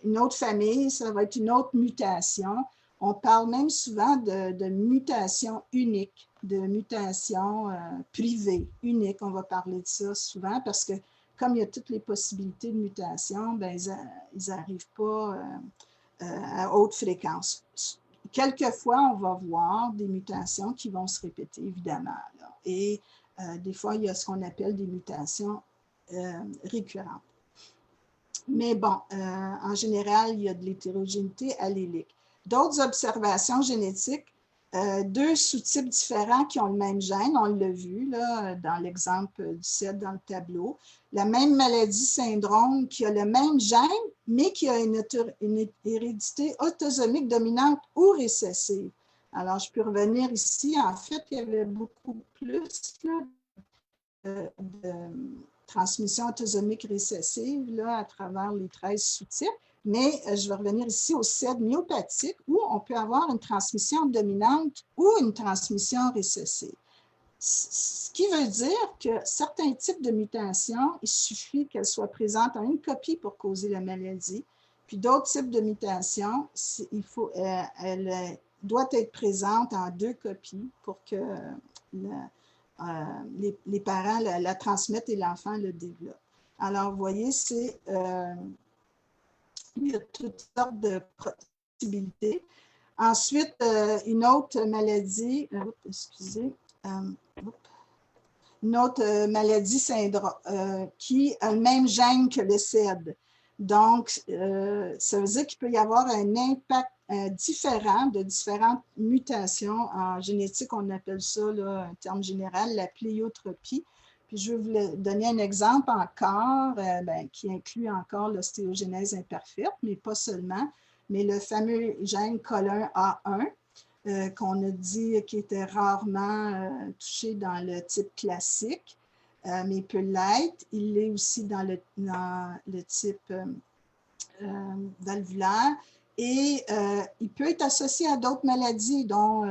une autre famille, ça va être une autre mutation. On parle même souvent de mutation unique, de mutation privée, unique. On va parler de ça souvent parce que comme il y a toutes les possibilités de mutation, ben, ils n'arrivent pas à haute fréquence. Quelquefois, on va voir des mutations qui vont se répéter, évidemment. Là. Et des fois, il y a ce qu'on appelle des mutations récurrentes. Mais bon, en général, il y a de l'hétérogénéité allélique. D'autres observations génétiques, 2 sous-types différents qui ont le même gène, on l'a vu là, dans l'exemple du SED dans le tableau. La même maladie syndrome qui a le même gène, mais qui a une hérédité autosomique dominante ou récessive. Alors, je peux revenir ici. En fait, il y avait beaucoup plus là, transmission autosomique récessive là, à travers les 13 sous-types. Mais je vais revenir ici au CED myopathique où on peut avoir une transmission dominante ou une transmission récessive. Ce qui veut dire que certains types de mutations, il suffit qu'elles soient présentes en une copie pour causer la maladie. Puis d'autres types de mutations, elle doit être présente en 2 copies pour que les parents la transmettent et l'enfant le développe. Alors, vous voyez, il y a toutes sortes de possibilités. Ensuite, une autre maladie, une autre maladie qui a le même gène que le CED. Donc, ça veut dire qu'il peut y avoir un impact différent de différentes mutations. En génétique, on appelle ça, là, un terme général, la pléiotropie. Puis, je vais vous donner un exemple encore qui inclut encore l'ostéogenèse imparfaite, mais pas seulement, mais le fameux gène colin A1, qu'on a dit qui était rarement touché dans le type classique, mais il peut l'être. Il l'est aussi dans le type valvulaire et il peut être associé à d'autres maladies, dont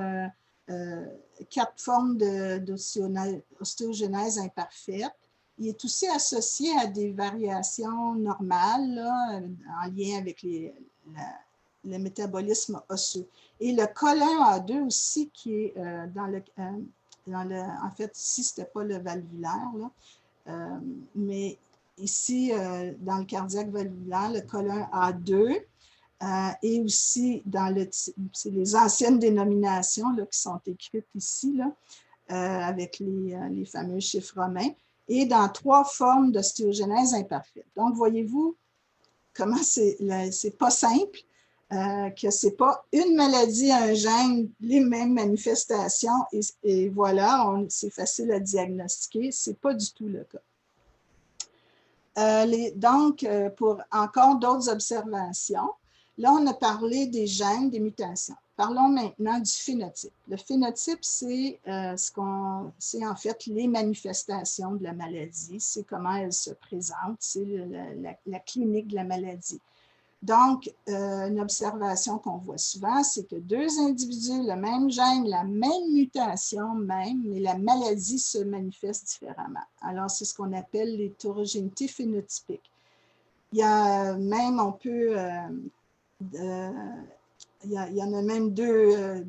4 formes d'ostéogenèse imparfaite. Il est aussi associé à des variations normales là, en lien avec le métabolisme osseux. Et le colin A2 aussi, qui est en fait, ici, ce n'était pas le valvulaire, là, mais ici, dans le cardiaque valvulaire, le colin A2, et aussi dans c'est les anciennes dénominations là, qui sont écrites ici, là, avec les fameux chiffres romains, et dans 3 formes d'ostéogenèse imparfaite. Donc, voyez-vous comment c'est pas simple, que ce n'est pas une maladie, un gène, les mêmes manifestations, et voilà, c'est facile à diagnostiquer. Ce n'est pas du tout le cas. Donc, pour encore d'autres observations, là, on a parlé des gènes, des mutations. Parlons maintenant du phénotype. Le phénotype, c'est en fait les manifestations de la maladie, c'est comment elle se présente, c'est la clinique de la maladie. Donc, une observation qu'on voit souvent, c'est que 2 individus, le même gène, la même mutation même, mais la maladie se manifeste différemment. Alors, c'est ce qu'on appelle l'hétérogénéité phénotypique. Il y a même, il y en a même deux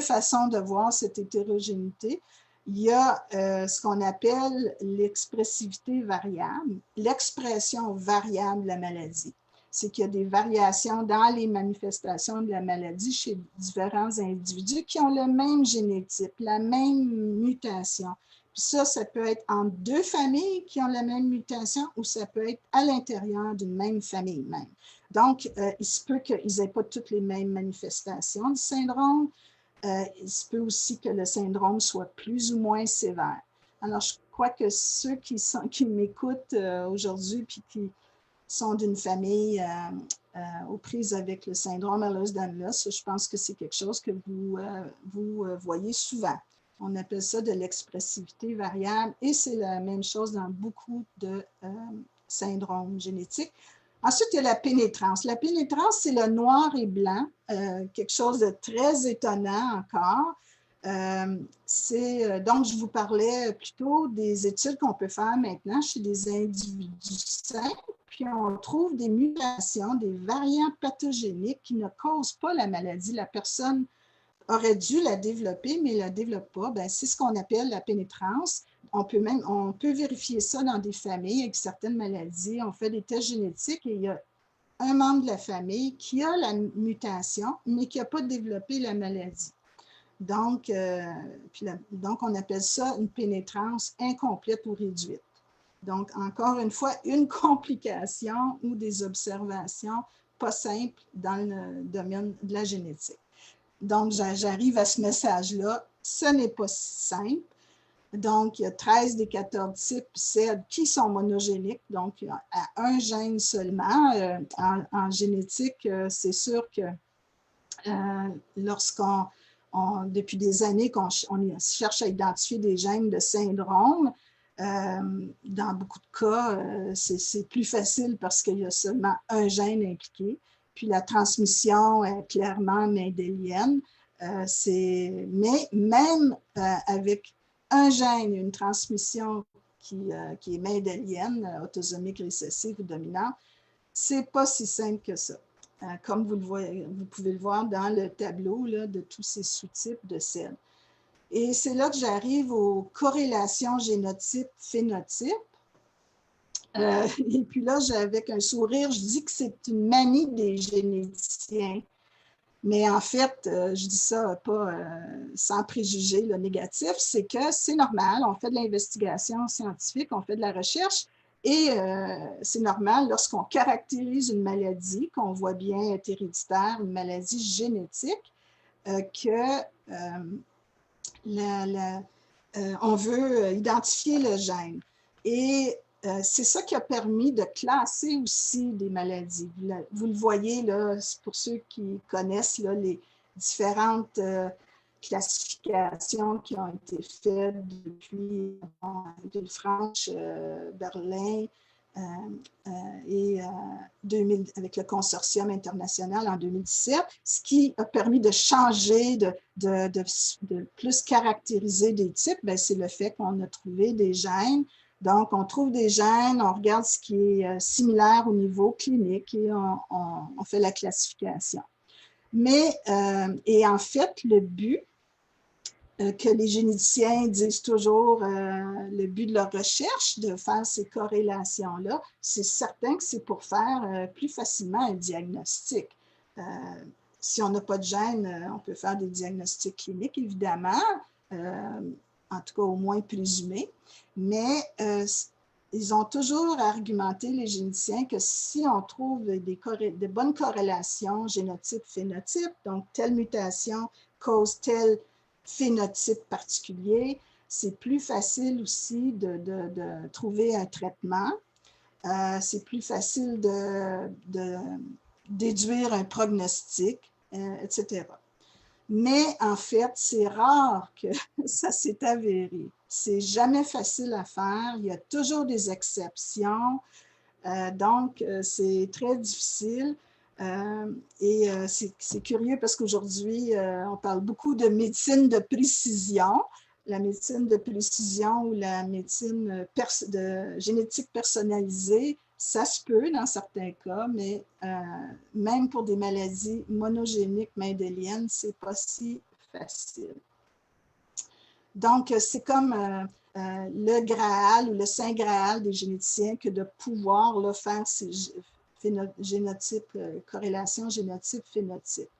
façons de voir cette hétérogénéité. Il y a ce qu'on appelle l'expressivité variable, l'expression variable de la maladie. C'est qu'il y a des variations dans les manifestations de la maladie chez différents individus qui ont le même génotype, la même mutation. Puis ça peut être entre 2 familles qui ont la même mutation ou ça peut être à l'intérieur d'une même famille même. Donc, il se peut qu'ils n'aient pas toutes les mêmes manifestations du syndrome. Il se peut aussi que le syndrome soit plus ou moins sévère. Alors, je crois que ceux qui m'écoutent aujourd'hui puis qui sont d'une famille aux prises avec le syndrome Ehlers-Danlos, je pense que c'est quelque chose que vous voyez souvent. On appelle ça de l'expressivité variable et c'est la même chose dans beaucoup de syndromes génétiques. Ensuite, il y a la pénétrance. La pénétrance, c'est le noir et blanc, quelque chose de très étonnant encore. Donc, je vous parlais plutôt des études qu'on peut faire maintenant chez des individus sains, puis on trouve des mutations, des variants pathogéniques qui ne causent pas la maladie. La personne aurait dû la développer, mais ne la développe pas. C'est ce qu'on appelle la pénétrance. On peut vérifier ça dans des familles avec certaines maladies. On fait des tests génétiques et il y a un membre de la famille qui a la mutation, mais qui n'a pas développé la maladie. Donc, on appelle ça une pénétrance incomplète ou réduite. Donc, encore une fois, une complication ou des observations pas simples dans le domaine de la génétique. Donc, j'arrive à ce message-là. Ce n'est pas si simple. Donc, il y a 13 des 14 types CED qui sont monogéniques, donc à un gène seulement. En génétique, c'est sûr que depuis des années qu'on cherche à identifier des gènes de syndrome, Dans beaucoup de cas, c'est plus facile parce qu'il y a seulement un gène impliqué. Puis la transmission est clairement mendélienne. Mais même avec un gène, une transmission qui est mendélienne, autosomique récessive ou dominante, c'est pas si simple que ça. Comme vous pouvez le voir dans le tableau là, de tous ces sous-types de selles. Et c'est là que j'arrive aux corrélations génotype-phénotype. Et puis là, avec un sourire, je dis que c'est une manie des généticiens. Mais en fait, je dis ça pas sans préjuger le négatif, c'est que c'est normal, on fait de l'investigation scientifique, on fait de la recherche, et c'est normal lorsqu'on caractérise une maladie, qu'on voit bien être héréditaire, une maladie génétique, que on veut identifier le gène. Et c'est ça qui a permis de classer aussi des maladies. Vous le voyez, là, pour ceux qui connaissent là, les différentes classifications qui ont été faites depuis Villefranche, Berlin, et 2000, avec le consortium international en 2017, ce qui a permis de changer, de plus caractériser des types, c'est le fait qu'on a trouvé des gènes. Donc, on trouve des gènes, on regarde ce qui est similaire au niveau clinique et on fait la classification. Mais, et en fait, le but que les généticiens disent toujours, le but de leur recherche, de faire ces corrélations-là, c'est certain que c'est pour faire plus facilement un diagnostic. Si on n'a pas de gène, on peut faire des diagnostics cliniques, évidemment, en tout cas au moins présumés, mais ils ont toujours argumenté, les généticiens, que si on trouve de bonnes corrélations génotype-phénotype, donc telle mutation cause telle phénotype particulier, c'est plus facile aussi de trouver un traitement. C'est plus facile de déduire un prognostic, etc. Mais en fait, c'est rare que ça s'est avéré. C'est jamais facile à faire. Il y a toujours des exceptions. Donc, c'est très difficile. Et c'est curieux parce qu'aujourd'hui, on parle beaucoup de médecine de précision. La médecine de précision ou la médecine de génétique personnalisée, ça se peut dans certains cas, mais même pour des maladies monogéniques mendéliennes, c'est pas si facile. Donc, c'est comme le Graal ou le Saint Graal des généticiens que de pouvoir là, faire ces génotypes, corrélation génotype-phénotype.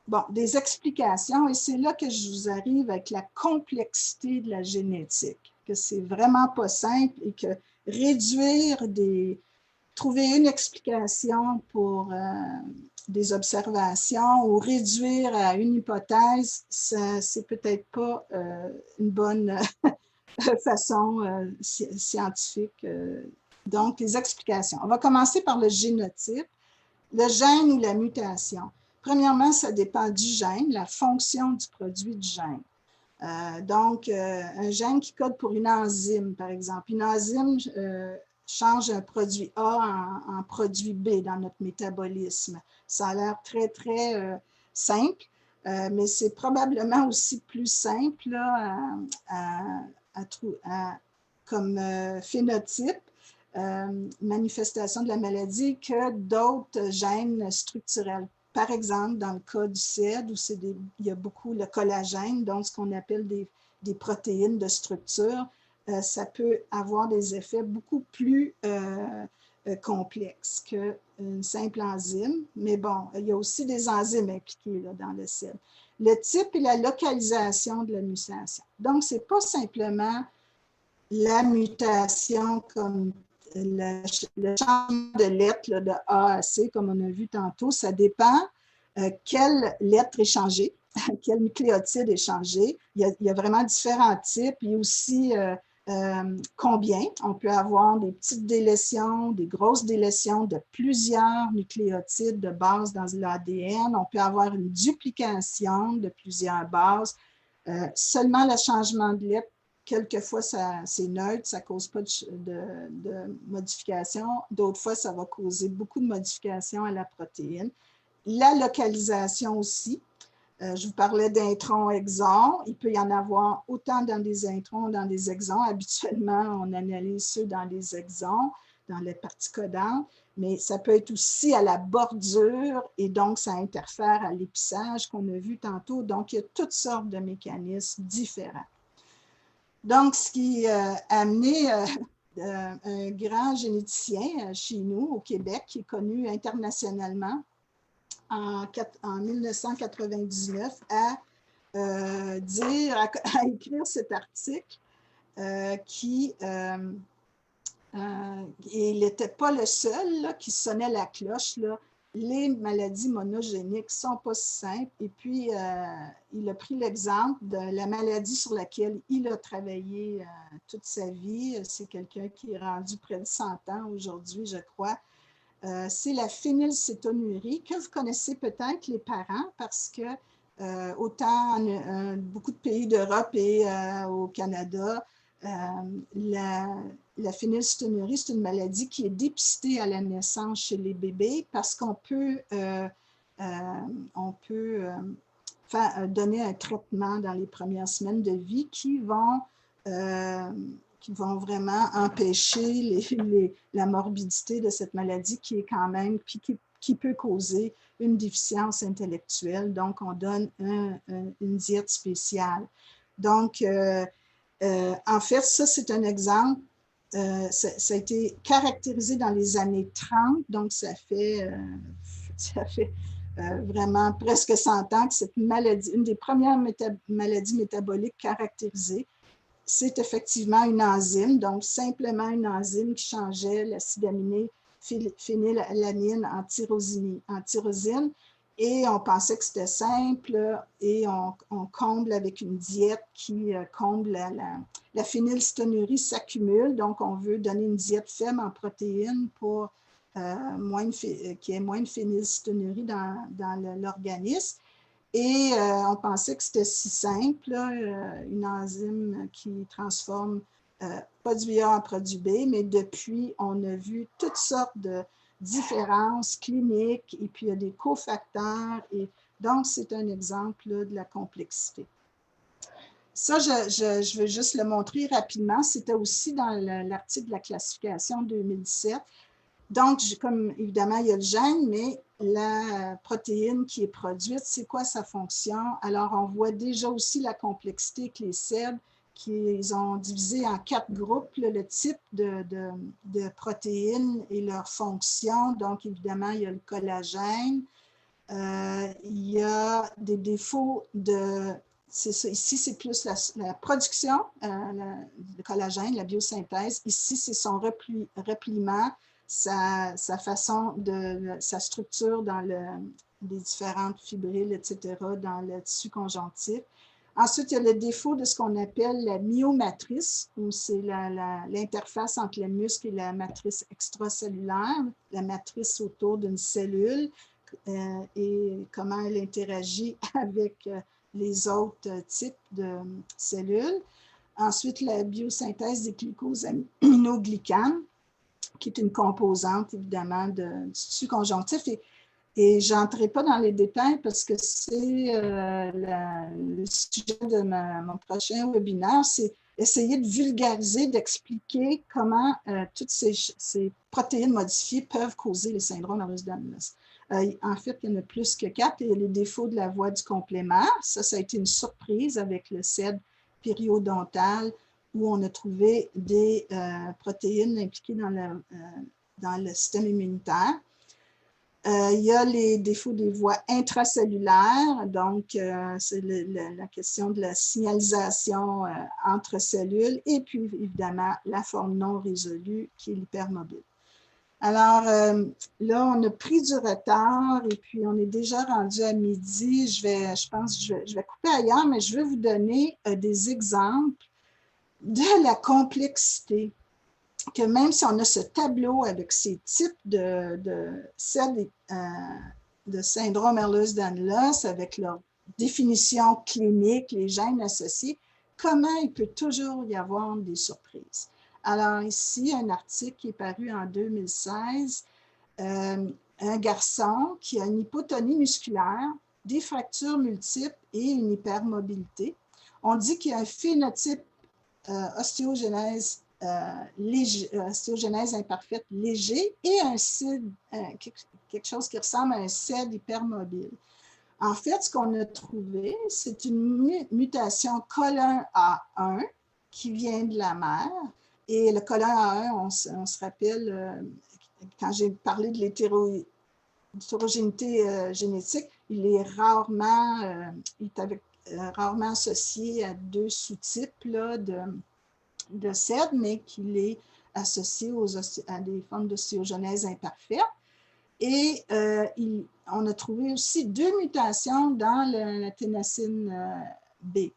Bon, des explications, et c'est là que je vous arrive avec la complexité de la génétique, que c'est vraiment pas simple et que trouver une explication pour des observations ou réduire à une hypothèse, c'est peut-être pas une bonne façon scientifique. Donc, les explications. On va commencer par le génotype, le gène ou la mutation. Premièrement, ça dépend du gène, la fonction du produit du gène. Donc, un gène qui code pour une enzyme, par exemple. Une enzyme change un produit A en produit B dans notre métabolisme. Ça a l'air très, très simple, mais c'est probablement aussi plus simple là, comme phénotype, manifestation de la maladie, que d'autres gènes structurels. Par exemple, dans le cas du CED, où il y a beaucoup le collagène, donc ce qu'on appelle des protéines de structure, ça peut avoir des effets beaucoup plus complexes qu'une simple enzyme. Mais bon, il y a aussi des enzymes impliquées là, dans le CED. Le type et la localisation de la mutation. Donc, ce n'est pas simplement la mutation comme le changement de lettre là, de A à C, comme on a vu tantôt. Ça dépend quelle lettre est changée, quel nucléotide est changé. Il y a vraiment différents types. Il y a aussi combien. On peut avoir des petites délétions, des grosses délétions de plusieurs nucléotides de base dans l'ADN. On peut avoir une duplication de plusieurs bases. Seulement le changement de lettre quelquefois, c'est neutre, ça ne cause pas de modification. D'autres fois, ça va causer beaucoup de modifications à la protéine. La localisation aussi. Je vous parlais d'introns, exons. Il peut y en avoir autant dans des introns que dans des exons. Habituellement, on analyse ceux dans les exons, dans les parties codantes, mais ça peut être aussi à la bordure et donc ça interfère à l'épissage qu'on a vu tantôt. Donc, il y a toutes sortes de mécanismes différents. Donc, ce qui a amené un grand généticien chez nous, au Québec, qui est connu internationalement, en 1999 à écrire cet article qui, il n'était pas le seul là, qui sonnait la cloche. Là. Les maladies monogéniques ne sont pas si simples. Et puis, il a pris l'exemple de la maladie sur laquelle il a travaillé toute sa vie. C'est quelqu'un qui est rendu près de 100 ans aujourd'hui, je crois. C'est la phénylcétonurie que vous connaissez peut-être les parents parce que autant beaucoup de pays d'Europe et au Canada, la phénylcétonurie, c'est une maladie qui est dépistée à la naissance chez les bébés parce qu'on peut, donner un traitement dans les premières semaines de vie qui vont vraiment empêcher la morbidité de cette maladie qui est quand même, qui peut causer une déficience intellectuelle. Donc, on donne une diète spéciale. Donc, en fait, ça, c'est un exemple. Ça a été caractérisé dans les années 30, donc ça fait vraiment presque 100 ans que cette maladie, une des premières maladies métaboliques caractérisées, c'est effectivement une enzyme, donc simplement une enzyme qui changeait l'acide aminé phénylalanine en tyrosine. Et on pensait que c'était simple et on comble avec une diète qui comble la phénylcétonurie s'accumule. Donc, on veut donner une diète faible en protéines pour qu'il y ait moins de phénylcétonurie dans l'organisme. Et on pensait que c'était si simple, là, une enzyme qui transforme produit A en produit B, mais depuis, on a vu toutes sortes de différences cliniques et puis il y a des cofacteurs. Et donc, c'est un exemple là, de la complexité. Ça, je veux juste le montrer rapidement. C'était aussi dans l'article de la classification 2017. Donc, comme évidemment, il y a le gène, mais la protéine qui est produite, c'est quoi sa fonction? Alors, on voit déjà aussi la complexité avec les SEB, qu'ils ont divisé en 4 groupes, le type de protéines et leur fonction. Donc, évidemment, il y a le collagène. Il y a des défauts de... Ici, c'est plus la production, le collagène, la biosynthèse. Ici, c'est son repliement, sa façon sa structure dans les différentes fibrilles, etc., dans le tissu conjonctif. Ensuite, il y a le défaut de ce qu'on appelle la myomatrice, où c'est l'interface entre le muscle et la matrice extracellulaire, la matrice autour d'une cellule et comment elle interagit avec les autres types de cellules. Ensuite, la biosynthèse des glycosaminoglycanes, qui est une composante, évidemment, du tissu conjonctif. Et je n'entrerai pas dans les détails parce que c'est le sujet de mon prochain webinaire, c'est essayer de vulgariser, d'expliquer comment toutes ces protéines modifiées peuvent causer les syndromes Ehlers-Danlos. En fait, il y en a plus que 4. Il y a les défauts de la voie du complément. Ça a été une surprise avec le CED périodontal où on a trouvé des protéines impliquées dans le système immunitaire. Il y a les défauts des voies intracellulaires, donc c'est la question de la signalisation entre cellules et puis évidemment la forme non résolue qui est l'hypermobile. Alors là, on a pris du retard et puis on est déjà rendu à midi. Je pense que je vais couper ailleurs, mais je vais vous donner des exemples de la complexité. Que même si on a ce tableau avec ces types de syndrome Ehlers-Danlos avec leur définition clinique, les gènes associés, comment il peut toujours y avoir des surprises. Alors ici, un article qui est paru en 2016, un garçon qui a une hypotonie musculaire, des fractures multiples et une hypermobilité. On dit qu'il y a un phénotype ostéogenèse imparfaite léger et un CID, quelque chose qui ressemble à un CED hypermobile. En fait, ce qu'on a trouvé, c'est une mutation COL1A1 qui vient de la mère. Et le COL1A1, on se rappelle, quand j'ai parlé de l'hétérogénéité génétique, il est rarement, rarement associé à deux sous-types de CED, mais qu'il est associé à des formes d'ostéogenèse imparfaite. Et on a trouvé aussi 2 mutations dans la ténacine B.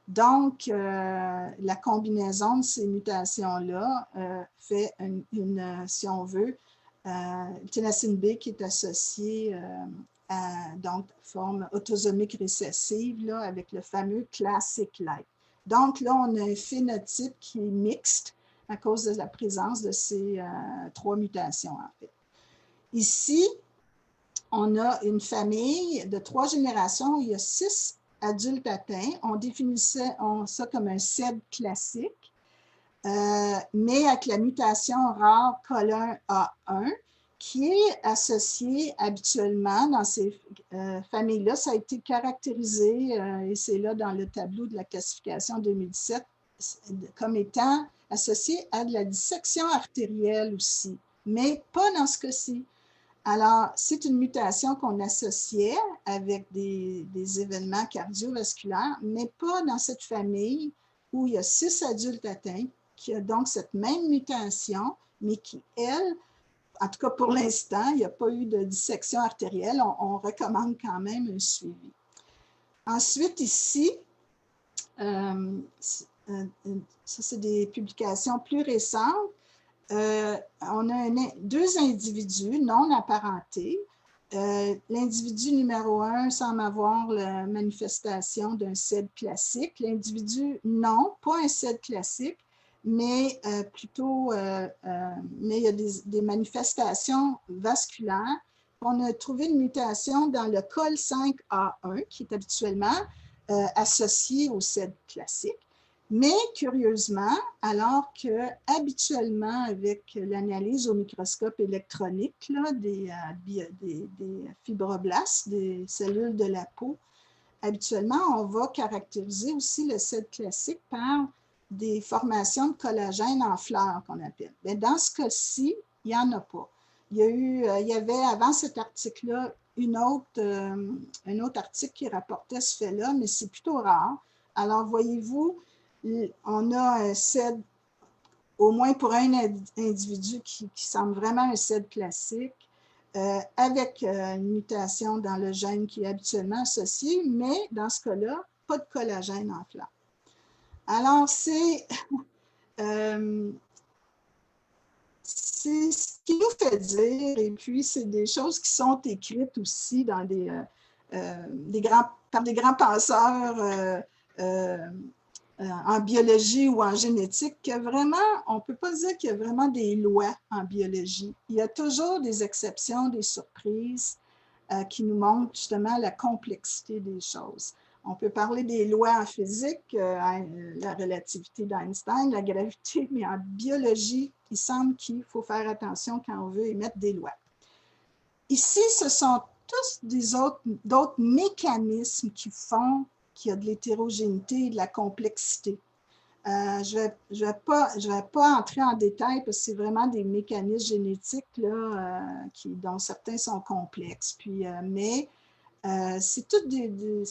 Donc, la combinaison de ces mutations-là fait si on veut, ténacine B qui est associée à donc, forme autosomique récessive là, avec le fameux classic like. Donc, là, on a un phénotype qui est mixte à cause de la présence de ces 3 mutations, en fait. Ici, on a une famille de 3 générations où il y a 6 adultes atteints. On définissait ça comme un CED classique, mais avec la mutation rare COL1A1 qui est associée habituellement dans ces familles-là. Ça a été caractérisé, et c'est là dans le tableau de la classification 2017, comme étant associé à de la dissection artérielle aussi, mais pas dans ce cas-ci. Alors, c'est une mutation qu'on associait avec des événements cardiovasculaires, mais pas dans cette famille où il y a 6 adultes atteints qui ont donc cette même mutation, mais qui, elle, en tout cas pour l'instant, il n'y a pas eu de dissection artérielle. On recommande quand même un suivi. Ensuite, ici, ça c'est des publications plus récentes. On a 2 individus non apparentés. L'individu numéro 1 semble avoir la manifestation d'un CED classique. L'individu, non, pas un CED classique, mais plutôt, mais il y a des manifestations vasculaires. On a trouvé une mutation dans le COL5A1 qui est habituellement associé au CED classique. Mais curieusement, alors que habituellement avec l'analyse au microscope électronique là, des fibroblastes, des cellules de la peau, habituellement, on va caractériser aussi le CED classique par des formations de collagène en fleurs qu'on appelle. Mais dans ce cas-ci, il n'y en a pas. Il y avait avant cet article-là un autre article qui rapportait ce fait-là, mais c'est plutôt rare. Alors, voyez-vous, on a un CED, au moins pour un individu qui semble vraiment un CED classique, avec une mutation dans le gène qui est habituellement associé, mais dans ce cas-là, pas de collagène en fleurs. Alors, c'est ce qui nous fait dire, et puis c'est des choses qui sont écrites aussi dans par des grands penseurs en biologie ou en génétique, que vraiment, on ne peut pas dire qu'il y a vraiment des lois en biologie. Il y a toujours des exceptions, des surprises qui nous montrent justement la complexité des choses. On peut parler des lois en physique, la relativité d'Einstein, la gravité, mais en biologie, il semble qu'il faut faire attention quand on veut émettre des lois. Ici, ce sont tous d'autres mécanismes qui font qu'il y a de l'hétérogénéité et de la complexité. Je ne vais pas entrer en détail parce que c'est vraiment des mécanismes génétiques là, dont certains sont complexes. Puis, mais c'est toutes des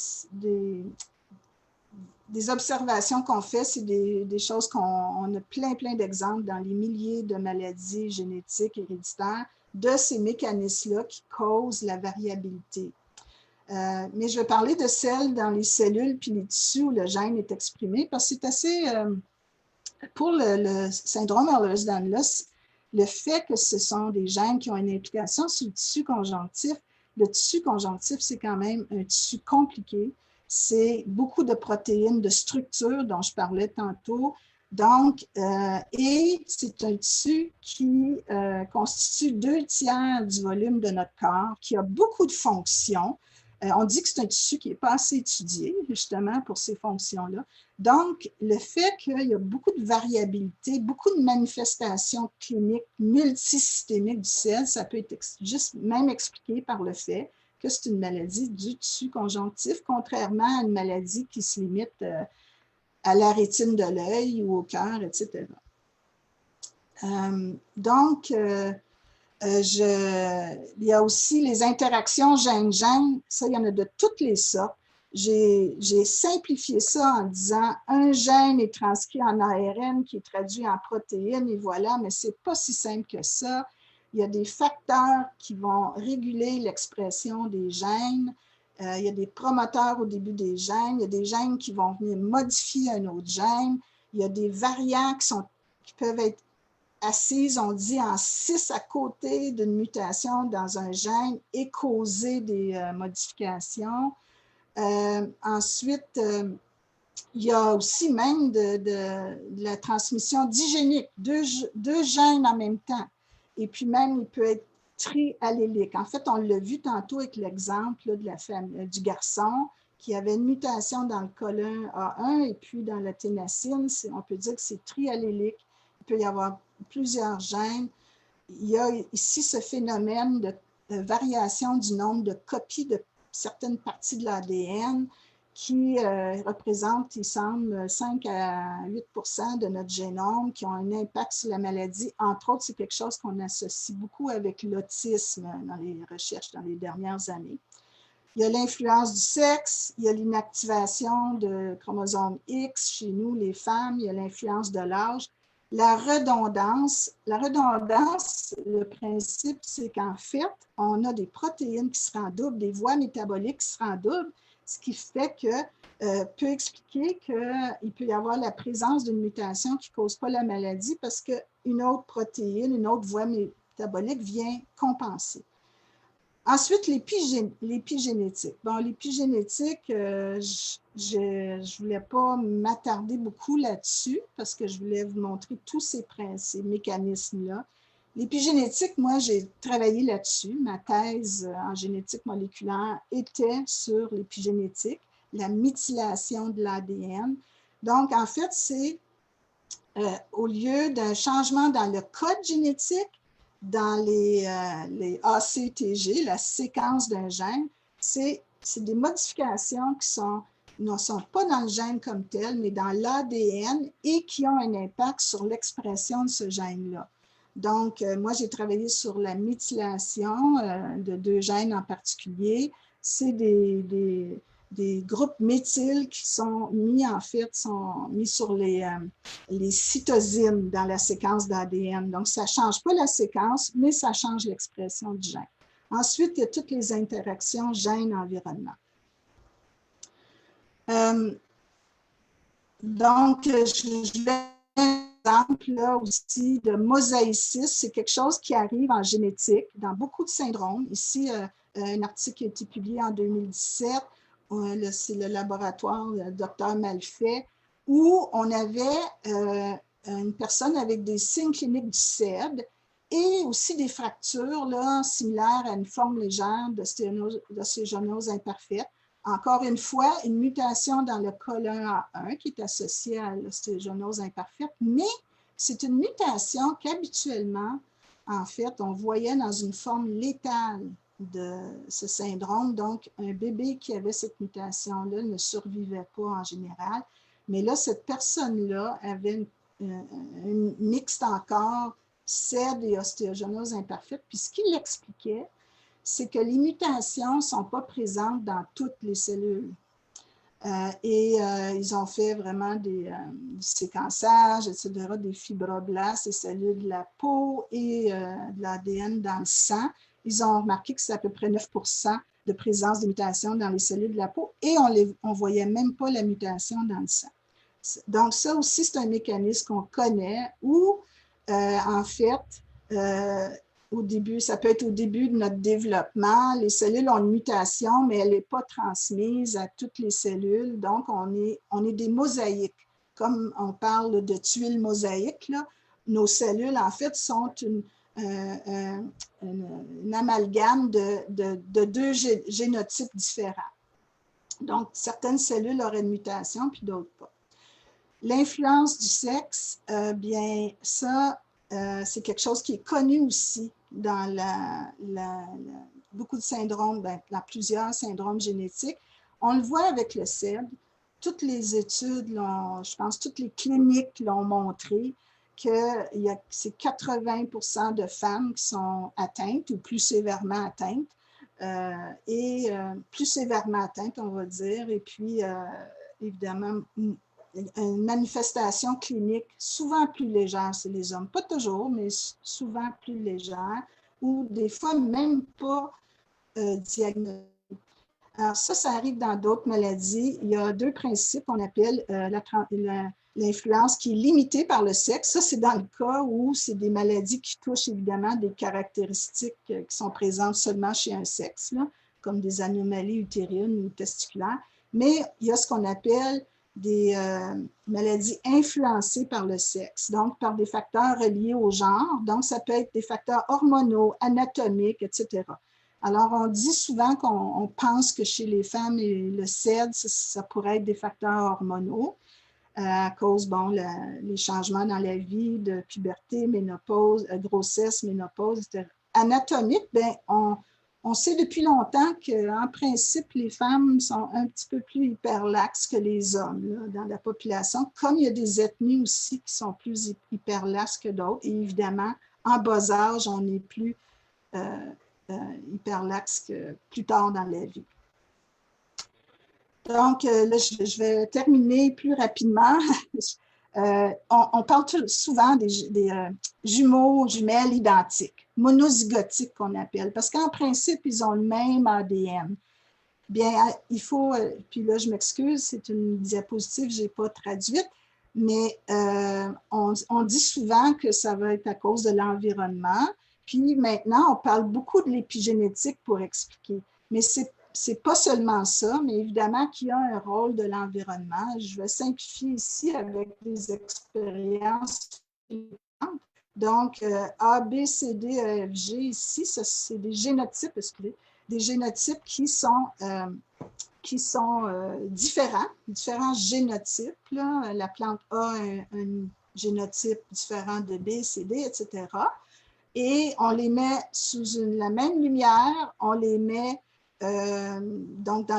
observations qu'on fait, c'est des choses qu'on a plein d'exemples dans les milliers de maladies génétiques héréditaires de ces mécanismes-là qui causent la variabilité. Mais je vais parler de celles dans les cellules puis les tissus où le gène est exprimé parce que c'est assez... pour le syndrome Ehlers-Danlos, le fait que ce sont des gènes qui ont une implication sur le tissu conjonctif, c'est quand même un tissu compliqué c'est beaucoup de protéines, de structures dont je parlais tantôt. Donc, et c'est un tissu qui constitue 2/3 du volume de notre corps, qui a beaucoup de fonctions. On dit que c'est un tissu qui n'est pas assez étudié, justement, pour ces fonctions-là. Donc, le fait qu'il y a beaucoup de variabilité, beaucoup de manifestations cliniques multisystémiques du sel, ça peut être juste même expliqué par le fait que c'est une maladie du tissu conjonctif, contrairement à une maladie qui se limite à la rétine de l'œil ou au cœur, etc. Donc, il y a aussi les interactions gène-gène. Ça, il y en a de toutes les sortes. J'ai simplifié ça en disant un gène est transcrit en ARN qui est traduit en protéines et voilà, mais ce n'est pas si simple que ça. Il y a des facteurs qui vont réguler l'expression des gènes. Il y a des promoteurs au début des gènes. Il y a des gènes qui vont venir modifier un autre gène. Il y a des variants qui peuvent être assises, on dit, en 6 à côté d'une mutation dans un gène et causer des modifications. Ensuite, il y a aussi même de la transmission digénique, deux gènes en même temps. Et puis même, il peut être triallélique. En fait, on l'a vu tantôt avec l'exemple du garçon qui avait une mutation dans le colon A1 et puis dans la ténacine. On peut dire que c'est triallélique. Il peut y avoir plusieurs gènes. Il y a ici ce phénomène de variation du nombre de copies de certaines parties de l'ADN qui représentent, il semble, 5 à 8% de notre génome qui ont un impact sur la maladie. Entre autres, c'est quelque chose qu'on associe beaucoup avec l'autisme dans les recherches dans les dernières années. Il y a l'influence du sexe, il y a l'inactivation de chromosome X chez nous, les femmes, il y a l'influence de l'âge. La redondance, le principe, c'est qu'en fait, on a des protéines qui seraient en double, des voies métaboliques qui seraient en double, ce qui fait que peut expliquer qu'il peut y avoir la présence d'une mutation qui ne cause pas la maladie parce qu'une autre protéine, une autre voie métabolique vient compenser. Ensuite, l'épigénétique. Bon, l'épigénétique, je ne voulais pas m'attarder beaucoup là-dessus parce que je voulais vous montrer tous ces mécanismes-là. L'épigénétique, moi, j'ai travaillé là-dessus. Ma thèse en génétique moléculaire était sur l'épigénétique, la méthylation de l'ADN. Donc, en fait, c'est au lieu d'un changement dans le code génétique, dans les ACTG, la séquence d'un gène, c'est des modifications qui ne sont pas dans le gène comme tel, mais dans l'ADN et qui ont un impact sur l'expression de ce gène-là. Donc, moi, j'ai travaillé sur la méthylation de 2 gènes en particulier. C'est des groupes méthyl qui sont mis sur les cytosines dans la séquence d'ADN. Donc, ça ne change pas la séquence, mais ça change l'expression du gène. Ensuite, il y a toutes les interactions gène-environnement. Donc, je vais un exemple là aussi de mosaïcisme. C'est quelque chose qui arrive en génétique dans beaucoup de syndromes. Ici, un article qui a été publié en 2017. C'est le laboratoire Dr Malfait, où on avait une personne avec des signes cliniques du CED et aussi des fractures là, similaires à une forme légère d'ostéogenose imparfaite. Encore une fois, une mutation dans le colon A1 qui est associée à l'ostéogenose imparfaite, mais c'est une mutation qu'habituellement, en fait, on voyait dans une forme létale de ce syndrome. Donc, un bébé qui avait cette mutation-là ne survivait pas en général. Mais là, cette personne-là avait une mixte encore CED et ostéogenose imparfaite. Puis ce qui l'expliquait, c'est que les mutations ne sont pas présentes dans toutes les cellules. Ils ont fait vraiment du séquençage, etc., des fibroblastes, des cellules de la peau et de l'ADN dans le sang. Ils ont remarqué que c'est à peu près 9% de présence de mutations dans les cellules de la peau et on ne voyait même pas la mutation dans le sang. Donc, ça aussi, c'est un mécanisme qu'on connaît où, en fait, au début, ça peut être au début de notre développement. Les cellules ont une mutation, mais elle n'est pas transmise à toutes les cellules. Donc, on est des mosaïques. Comme on parle de tuiles mosaïques, là, nos cellules, en fait, sont un amalgame de deux génotypes différents. Donc, certaines cellules auraient une mutation, puis d'autres pas. L'influence du sexe, bien, ça, c'est quelque chose qui est connu aussi dans beaucoup de syndromes, dans plusieurs syndromes génétiques. On le voit avec le CED. Toutes les études, je pense, toutes les cliniques l'ont montré que c'est 80% de femmes qui sont atteintes ou plus sévèrement atteintes. Plus sévèrement atteintes, on va dire. Et puis, évidemment, une manifestation clinique souvent plus légère chez les hommes. Pas toujours, mais souvent plus légère, ou des fois même pas diagnostiquée. Alors ça arrive dans d'autres maladies. Il y a deux principes qu'on appelle l'influence qui est limitée par le sexe. Ça, c'est dans le cas où c'est des maladies qui touchent évidemment des caractéristiques qui sont présentes seulement chez un sexe, là, comme des anomalies utérines ou testiculaires. Mais il y a ce qu'on appelle des maladies influencées par le sexe, donc par des facteurs reliés au genre. Donc, ça peut être des facteurs hormonaux, anatomiques, etc. Alors, on dit souvent qu'on pense que chez les femmes, le CED, ça pourrait être des facteurs hormonaux à cause, les changements dans la vie de puberté, ménopause, grossesse, ménopause, etc. Anatomique, bien, on sait depuis longtemps qu'en principe, les femmes sont un petit peu plus hyperlaxes que les hommes là, dans la population, comme il y a des ethnies aussi qui sont plus hyperlaxes que d'autres. Et évidemment, en bas âge, on est plus hyperlaxe que plus tard dans la vie. Donc, là, je vais terminer plus rapidement. On parle souvent des jumeaux, jumelles identiques, monozygotiques qu'on appelle, parce qu'en principe, ils ont le même ADN. Bien, il faut, puis là, je m'excuse, c'est une diapositive que je n'ai pas traduite, mais on dit souvent que ça va être à cause de l'environnement. Puis maintenant, on parle beaucoup de l'épigénétique pour expliquer. Mais c'est pas seulement ça, mais évidemment qu'il y a un rôle de l'environnement. Je vais simplifier ici avec des expériences. Donc, A, B, C, D, E, F, G, ici, c'est des génotypes, excusez, des génotypes qui sont différents génotypes. Là. La plante A a un génotype différent de B, C, D, etc. Et on les met sous la même lumière, on les met donc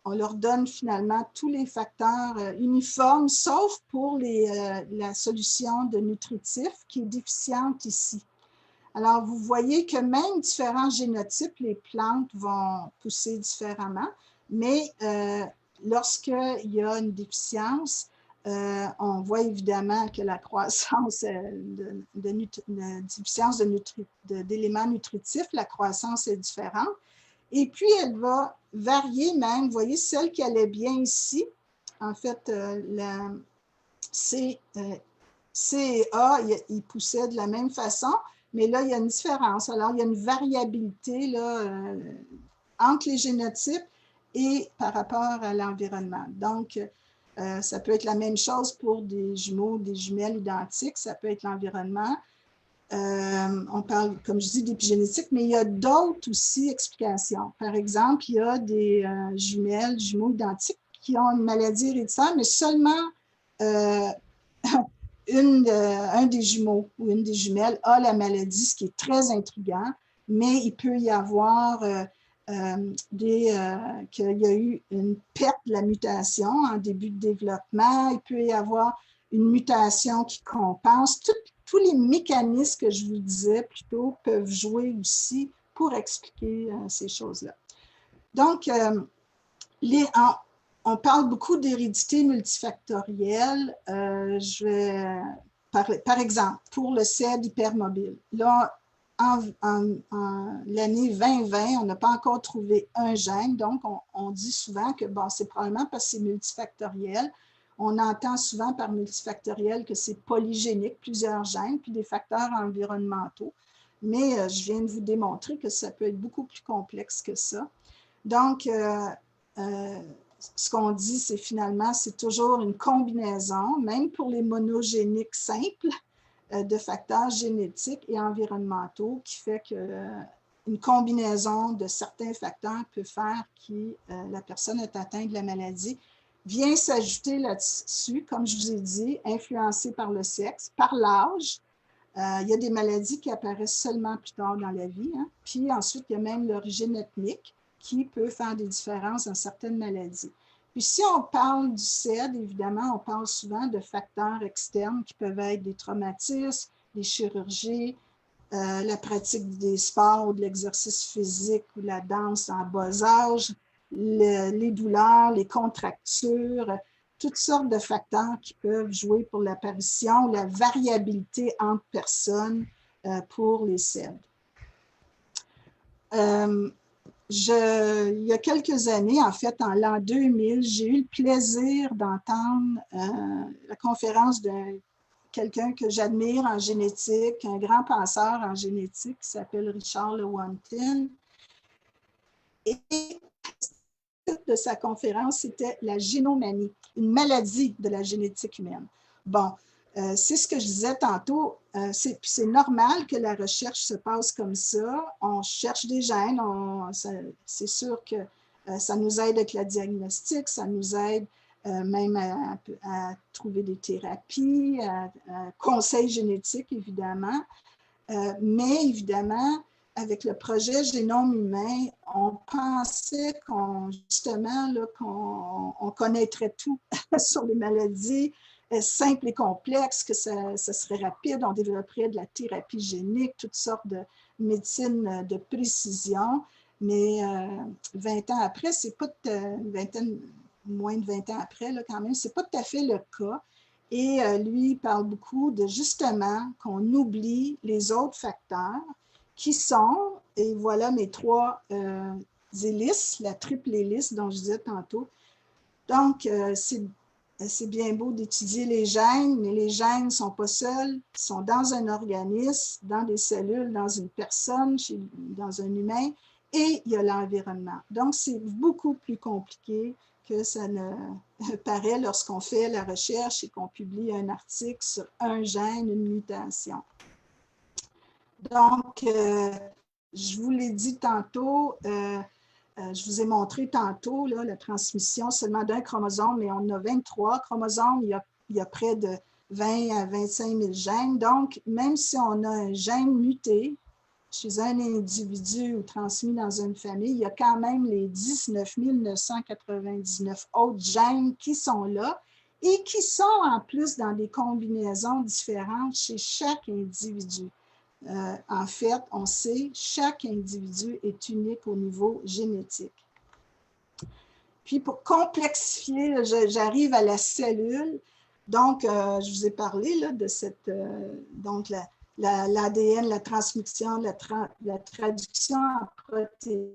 on leur donne finalement tous les facteurs uniformes, sauf pour la solution de nutritif qui est déficiente ici. Alors, vous voyez que même différents génotypes, les plantes vont pousser différemment, mais lorsqu'il y a une déficience, on voit évidemment que la croissance de déficience d'éléments nutritifs, la croissance est différente. Et puis, elle va varier même. Vous voyez, celle qui allait bien ici, en fait, la C et A, ils poussaient de la même façon, mais là, il y a une différence. Alors, il y a une variabilité là, entre les génotypes et par rapport à l'environnement. Donc, ça peut être la même chose pour des jumeaux, des jumelles identiques, ça peut être l'environnement. On parle, comme je dis, d'épigénétique, mais il y a d'autres aussi explications. Par exemple, il y a des jumeaux identiques qui ont une maladie héréditaire, mais seulement un des jumeaux ou une des jumelles a la maladie, ce qui est très intriguant, mais il peut y avoir qu'il y a eu une perte de la mutation en début de développement, il peut y avoir une mutation qui compense. Tous les mécanismes que je vous disais plus tôt peuvent jouer aussi pour expliquer ces choses-là. Donc, on parle beaucoup d'hérédité multifactorielle. Par exemple, pour le CED hypermobile, là, en l'année 2020, on n'a pas encore trouvé un gène, donc on dit souvent que bon, c'est probablement parce que c'est multifactoriel. On entend souvent par multifactoriel que c'est polygénique, plusieurs gènes, puis des facteurs environnementaux. Mais je viens de vous démontrer que ça peut être beaucoup plus complexe que ça. Donc, ce qu'on dit, c'est finalement, c'est toujours une combinaison, même pour les monogéniques simples, de facteurs génétiques et environnementaux qui fait qu'une combinaison de certains facteurs peut faire que la personne est atteinte de la maladie. Vient s'ajouter là-dessus, comme je vous ai dit, influencé par le sexe, par l'âge. Il y a des maladies qui apparaissent seulement plus tard dans la vie. Hein. Puis ensuite, il y a même l'origine ethnique qui peut faire des différences dans certaines maladies. Puis si on parle du CED, évidemment, on parle souvent de facteurs externes qui peuvent être des traumatismes, des chirurgies, la pratique des sports ou de l'exercice physique ou la danse en bas âge, les douleurs, les contractures, toutes sortes de facteurs qui peuvent jouer pour l'apparition ou la variabilité entre personnes pour les CED. Il y a quelques années, en fait, en l'an 2000, j'ai eu le plaisir d'entendre la conférence de quelqu'un que j'admire en génétique, un grand penseur en génétique qui s'appelle Richard Lewontin. Et le titre de sa conférence, c'était la génomanie, une maladie de la génétique humaine. Bon, c'est ce que je disais tantôt, c'est normal que la recherche se passe comme ça. On cherche des gènes, c'est sûr que ça nous aide avec la diagnostic, ça nous aide même à trouver des thérapies, à conseils génétiques, évidemment. Mais évidemment, avec le projet Génome humain, on pensait justement qu'on connaîtrait tout sur les maladies simples et complexes, que ça serait rapide, on développerait de la thérapie génique, toutes sortes de médecine de précision. Mais 20 ans après, c'est pas moins de 20 ans après, là, quand même, c'est pas tout à fait le cas. Et lui, il parle beaucoup de justement qu'on oublie les autres facteurs qui sont, et voilà mes 3 hélices, la triple hélice dont je disais tantôt. Donc, c'est bien beau d'étudier les gènes, mais les gènes ne sont pas seuls, ils sont dans un organisme, dans des cellules, dans une personne, dans un humain, et il y a l'environnement. Donc, c'est beaucoup plus compliqué que ça ne paraît lorsqu'on fait la recherche et qu'on publie un article sur un gène, une mutation. Donc, je vous l'ai dit tantôt, je vous ai montré tantôt là, la transmission seulement d'un chromosome, mais on a 23 chromosomes, il y a près de 20 à 25 000 gènes. Donc, même si on a un gène muté chez un individu ou transmis dans une famille, il y a quand même les 19 999 autres gènes qui sont là et qui sont en plus dans des combinaisons différentes chez chaque individu. En fait, on sait, chaque individu est unique au niveau génétique. Puis pour complexifier, j'arrive à la cellule. Donc, je vous ai parlé là, de cette, donc l'ADN, la transmission, la traduction en protéines.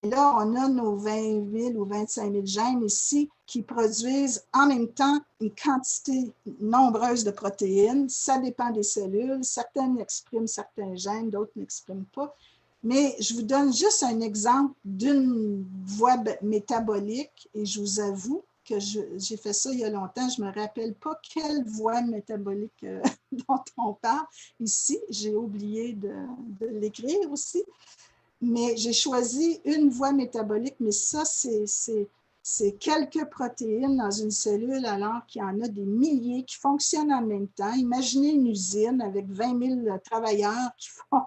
Et là, on a nos 20 000 ou 25 000 gènes ici qui produisent en même temps une quantité nombreuse de protéines. Ça dépend des cellules. Certaines expriment certains gènes, d'autres n'expriment pas. Mais je vous donne juste un exemple d'une voie métabolique et je vous avoue que j'ai fait ça il y a longtemps. Je ne me rappelle pas quelle voie métabolique dont on parle ici. J'ai oublié de l'écrire aussi. Mais j'ai choisi une voie métabolique, mais ça, c'est quelques protéines dans une cellule alors qu'il y en a des milliers qui fonctionnent en même temps. Imaginez une usine avec 20 000 travailleurs qui font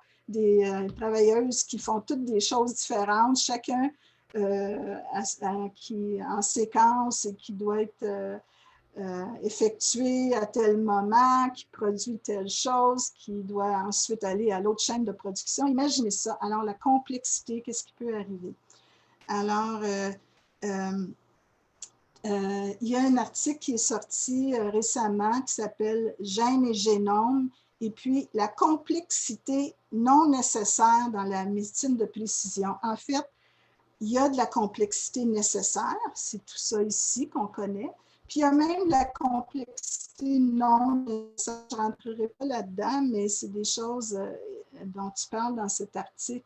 travailleuses qui font toutes des choses différentes, chacun qui en séquence et qui doit être effectué à tel moment, qui produit telle chose, qui doit ensuite aller à l'autre chaîne de production. Imaginez ça. Alors, la complexité, qu'est-ce qui peut arriver? Alors, il y a un article qui est sorti récemment qui s'appelle « Gènes et génomes » et puis la complexité non nécessaire dans la médecine de précision. En fait, il y a de la complexité nécessaire, c'est tout ça ici qu'on connaît. Puis il y a même la complexité non nécessaire, je ne rentrerai pas là-dedans, mais c'est des choses dont tu parles dans cet article,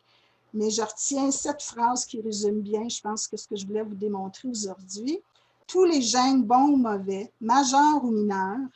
mais je retiens cette phrase qui résume bien, je pense, que ce que je voulais vous démontrer aujourd'hui. Tous les gènes bons ou mauvais, majeurs ou mineurs,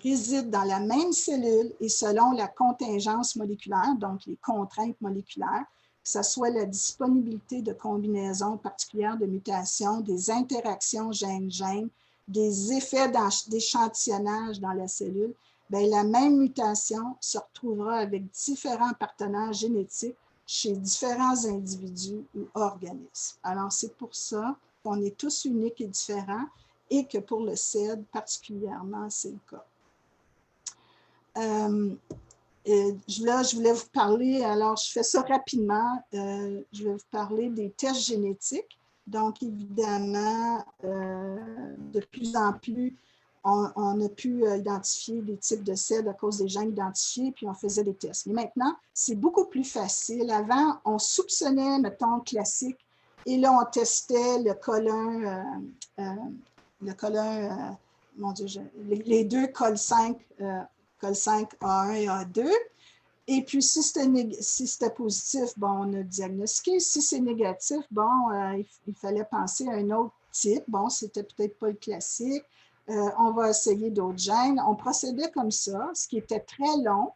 résident dans la même cellule et selon la contingence moléculaire, donc les contraintes moléculaires, que ce soit la disponibilité de combinaisons particulières de mutations, des interactions gène-gène, des effets d'échantillonnage dans la cellule, bien, la même mutation se retrouvera avec différents partenaires génétiques chez différents individus ou organismes. Alors, c'est pour ça qu'on est tous uniques et différents et que pour le CED, particulièrement, c'est le cas. Là, je voulais vous parler, alors je fais ça rapidement, je vais vous parler des tests génétiques. Donc, évidemment, de plus en plus, on a pu identifier des types de CED à cause des gènes identifiés, puis on faisait des tests. Mais maintenant, c'est beaucoup plus facile. Avant, on soupçonnait, mettons, classique, et là, on testait le colon, mon Dieu, les deux col5, col5 A1 et A2. Et puis, si c'était positif, bon, on a diagnostiqué. Si c'est négatif, bon, il fallait penser à un autre type. Bon, c'était peut-être pas le classique. On va essayer d'autres gènes. On procédait comme ça, ce qui était très long,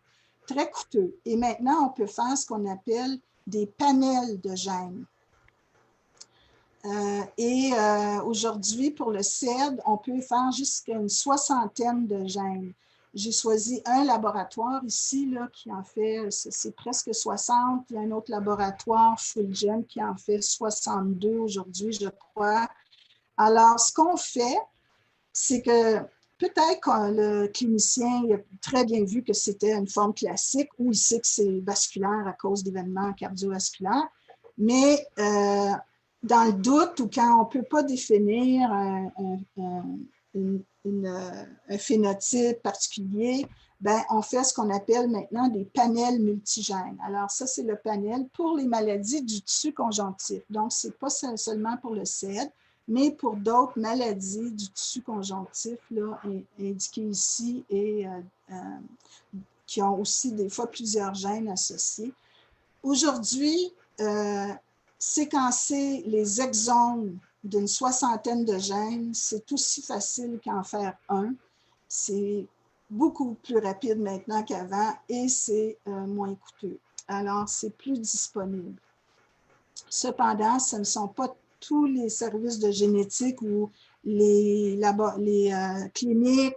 très coûteux. Et maintenant, on peut faire ce qu'on appelle des panels de gènes. Aujourd'hui, pour le CED, on peut faire jusqu'à une 60aine de gènes. J'ai choisi un laboratoire ici là, qui en fait, c'est presque 60. Il y a un autre laboratoire, Fulgen, qui en fait 62 aujourd'hui, je crois. Alors, ce qu'on fait, c'est que peut-être que le clinicien il a très bien vu que c'était une forme classique ou il sait que c'est vasculaire à cause d'événements cardiovasculaires, mais dans le doute ou quand on ne peut pas définir un phénotype particulier, ben, on fait ce qu'on appelle maintenant des panels multigènes. Alors, ça, c'est le panel pour les maladies du tissu conjonctif. Donc, ce n'est pas seulement pour le CED, mais pour d'autres maladies du tissu conjonctif là, indiquées ici et qui ont aussi des fois plusieurs gènes associés. Aujourd'hui, séquencer les exomes d'une 60aine de gènes, c'est aussi facile qu'en faire un. C'est beaucoup plus rapide maintenant qu'avant et c'est moins coûteux. Alors, c'est plus disponible. Cependant, ce ne sont pas tous les services de génétique ou les cliniques,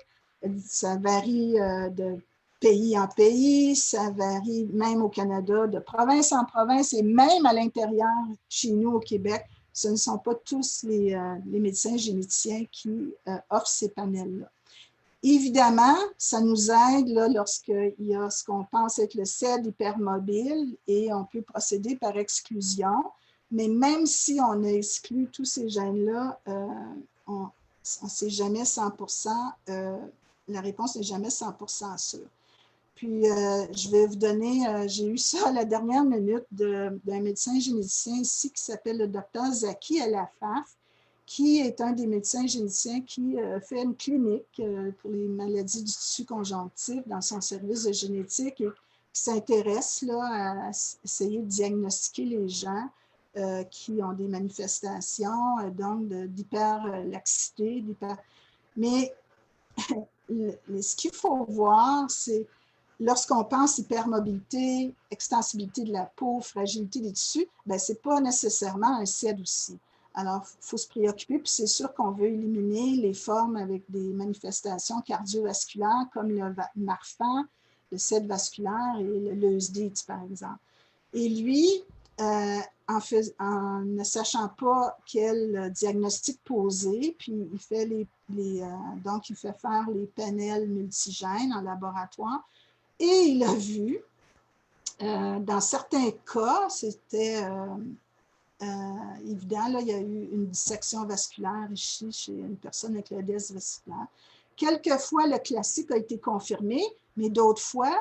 ça varie de pays en pays, ça varie même au Canada, de province en province et même à l'intérieur, chez nous au Québec, ce ne sont pas tous les médecins généticiens qui offrent ces panels-là. Évidemment, ça nous aide là, lorsqu'il y a ce qu'on pense être le CED hypermobile et on peut procéder par exclusion. Mais même si on a exclu tous ces gènes-là, on ne sait jamais 100%, la réponse n'est jamais 100% sûre. Puis, je vais vous donner, j'ai eu ça à la dernière minute d'un médecin généticien ici qui s'appelle le docteur Zaki Elafaf, qui est un des médecins généticiens qui fait une clinique pour les maladies du tissu conjonctif dans son service de génétique et qui s'intéresse à essayer de diagnostiquer les gens qui ont des manifestations donc d'hyperlaxité. Mais ce qu'il faut voir, c'est lorsqu'on pense hypermobilité, extensibilité de la peau, fragilité des tissus, ben, ce n'est pas nécessairement un CED aussi. Alors, il faut se préoccuper, puis c'est sûr qu'on veut éliminer les formes avec des manifestations cardiovasculaires comme le Marfan, le CED vasculaire et le LEUSD, par exemple. Et lui, en ne sachant pas quel diagnostic poser, puis il fait donc il fait faire les panels multigènes en laboratoire, et il a vu, dans certains cas, c'était évident, là, il y a eu une dissection vasculaire ici chez une personne avec le DS vasculaire. Quelquefois, le classique a été confirmé, mais d'autres fois,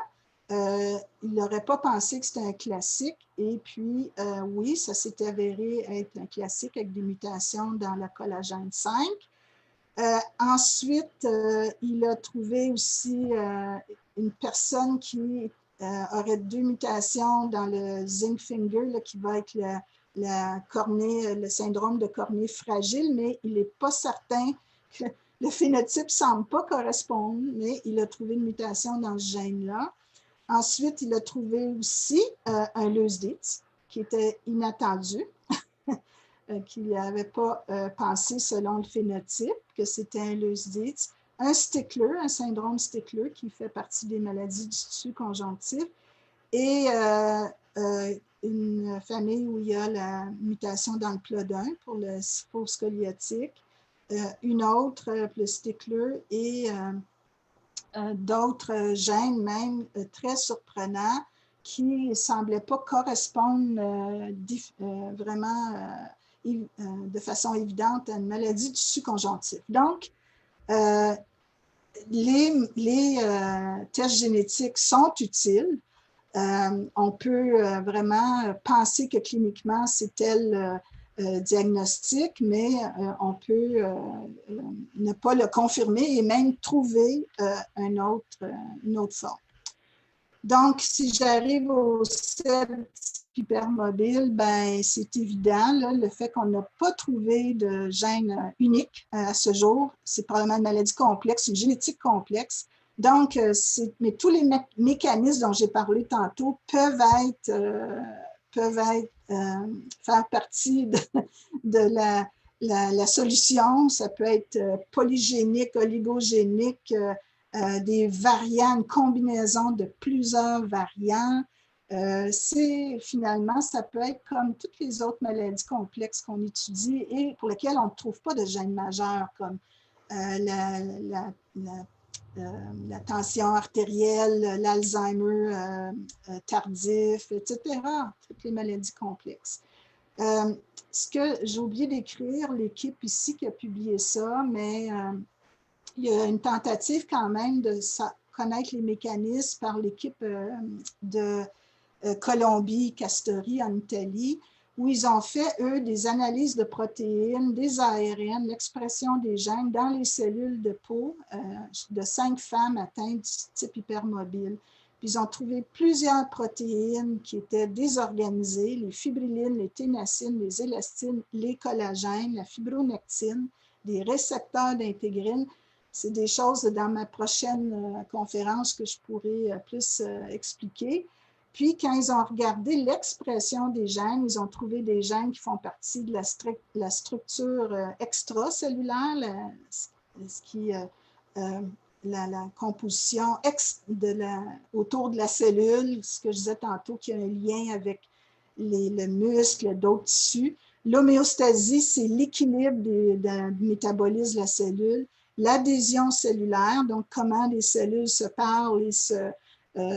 il n'aurait pas pensé que c'était un classique. Et puis, oui, ça s'est avéré être un classique avec des mutations dans le collagène 5. Ensuite, il a trouvé aussi une personne qui aurait 2 mutations dans le zinc finger, là, qui va être la cornée, le syndrome de cornée fragile, mais il n'est pas certain que le phénotype ne semble pas correspondre, mais il a trouvé une mutation dans ce gène-là. Ensuite, il a trouvé aussi un Loeys-Dietz qui était inattendu, qu'il n'avait pas pensé selon le phénotype que c'était un Loeys-Dietz. Un Stickler, un syndrome Stickler qui fait partie des maladies du tissu conjonctif et une famille où il y a la mutation dans le plodin pour le scoliotique, une autre, le Stickler et d'autres gènes même très surprenants qui ne semblaient pas correspondre vraiment de façon évidente à une maladie du tissu conjonctif. Donc, les tests génétiques sont utiles. On peut vraiment penser que cliniquement, c'est tel diagnostic, mais on peut ne pas le confirmer et même trouver une autre forme. Donc, si j'arrive au CEP hypermobile, ben, c'est évident, là, le fait qu'on n'a pas trouvé de gène unique à ce jour, c'est probablement une maladie complexe, une génétique complexe. Donc, mais tous les mécanismes dont j'ai parlé tantôt peuvent faire partie de la solution. Ça peut être polygénique, oligogénique, des variants, une combinaison de plusieurs variants. Finalement, ça peut être comme toutes les autres maladies complexes qu'on étudie et pour lesquelles on ne trouve pas de gènes majeurs comme la tension artérielle, l'Alzheimer tardif, etc. Toutes les maladies complexes. Ce que j'ai oublié d'écrire, l'équipe ici qui a publié ça, mais il y a une tentative quand même de connaître les mécanismes par l'équipe de Colombie, Castori en Italie, où ils ont fait, eux, des analyses de protéines, des ARN, l'expression des gènes dans les cellules de peau de 5 femmes atteintes du type hypermobile. Puis ils ont trouvé plusieurs protéines qui étaient désorganisées, les fibrillines, les ténacines, les élastines, les collagènes, la fibronectine, des récepteurs d'intégrine. C'est des choses dans ma prochaine conférence que je pourrai plus expliquer. Puis, quand ils ont regardé l'expression des gènes, ils ont trouvé des gènes qui font partie de la structure extracellulaire, la composition autour de la cellule, ce que je disais tantôt, qui a un lien avec le muscle, d'autres tissus. L'homéostasie, c'est l'équilibre du métabolisme de la cellule. L'adhésion cellulaire, donc comment les cellules se parlent et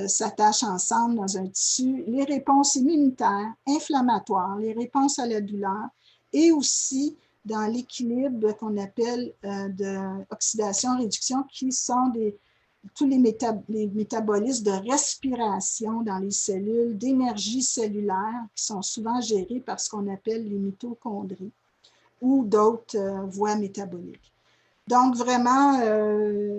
s'attachent ensemble dans un tissu, les réponses immunitaires, inflammatoires, les réponses à la douleur et aussi dans l'équilibre qu'on appelle d'oxydation-réduction qui sont tous les métabolismes de respiration dans les cellules, d'énergie cellulaire qui sont souvent gérés par ce qu'on appelle les mitochondries ou d'autres voies métaboliques. Donc, vraiment,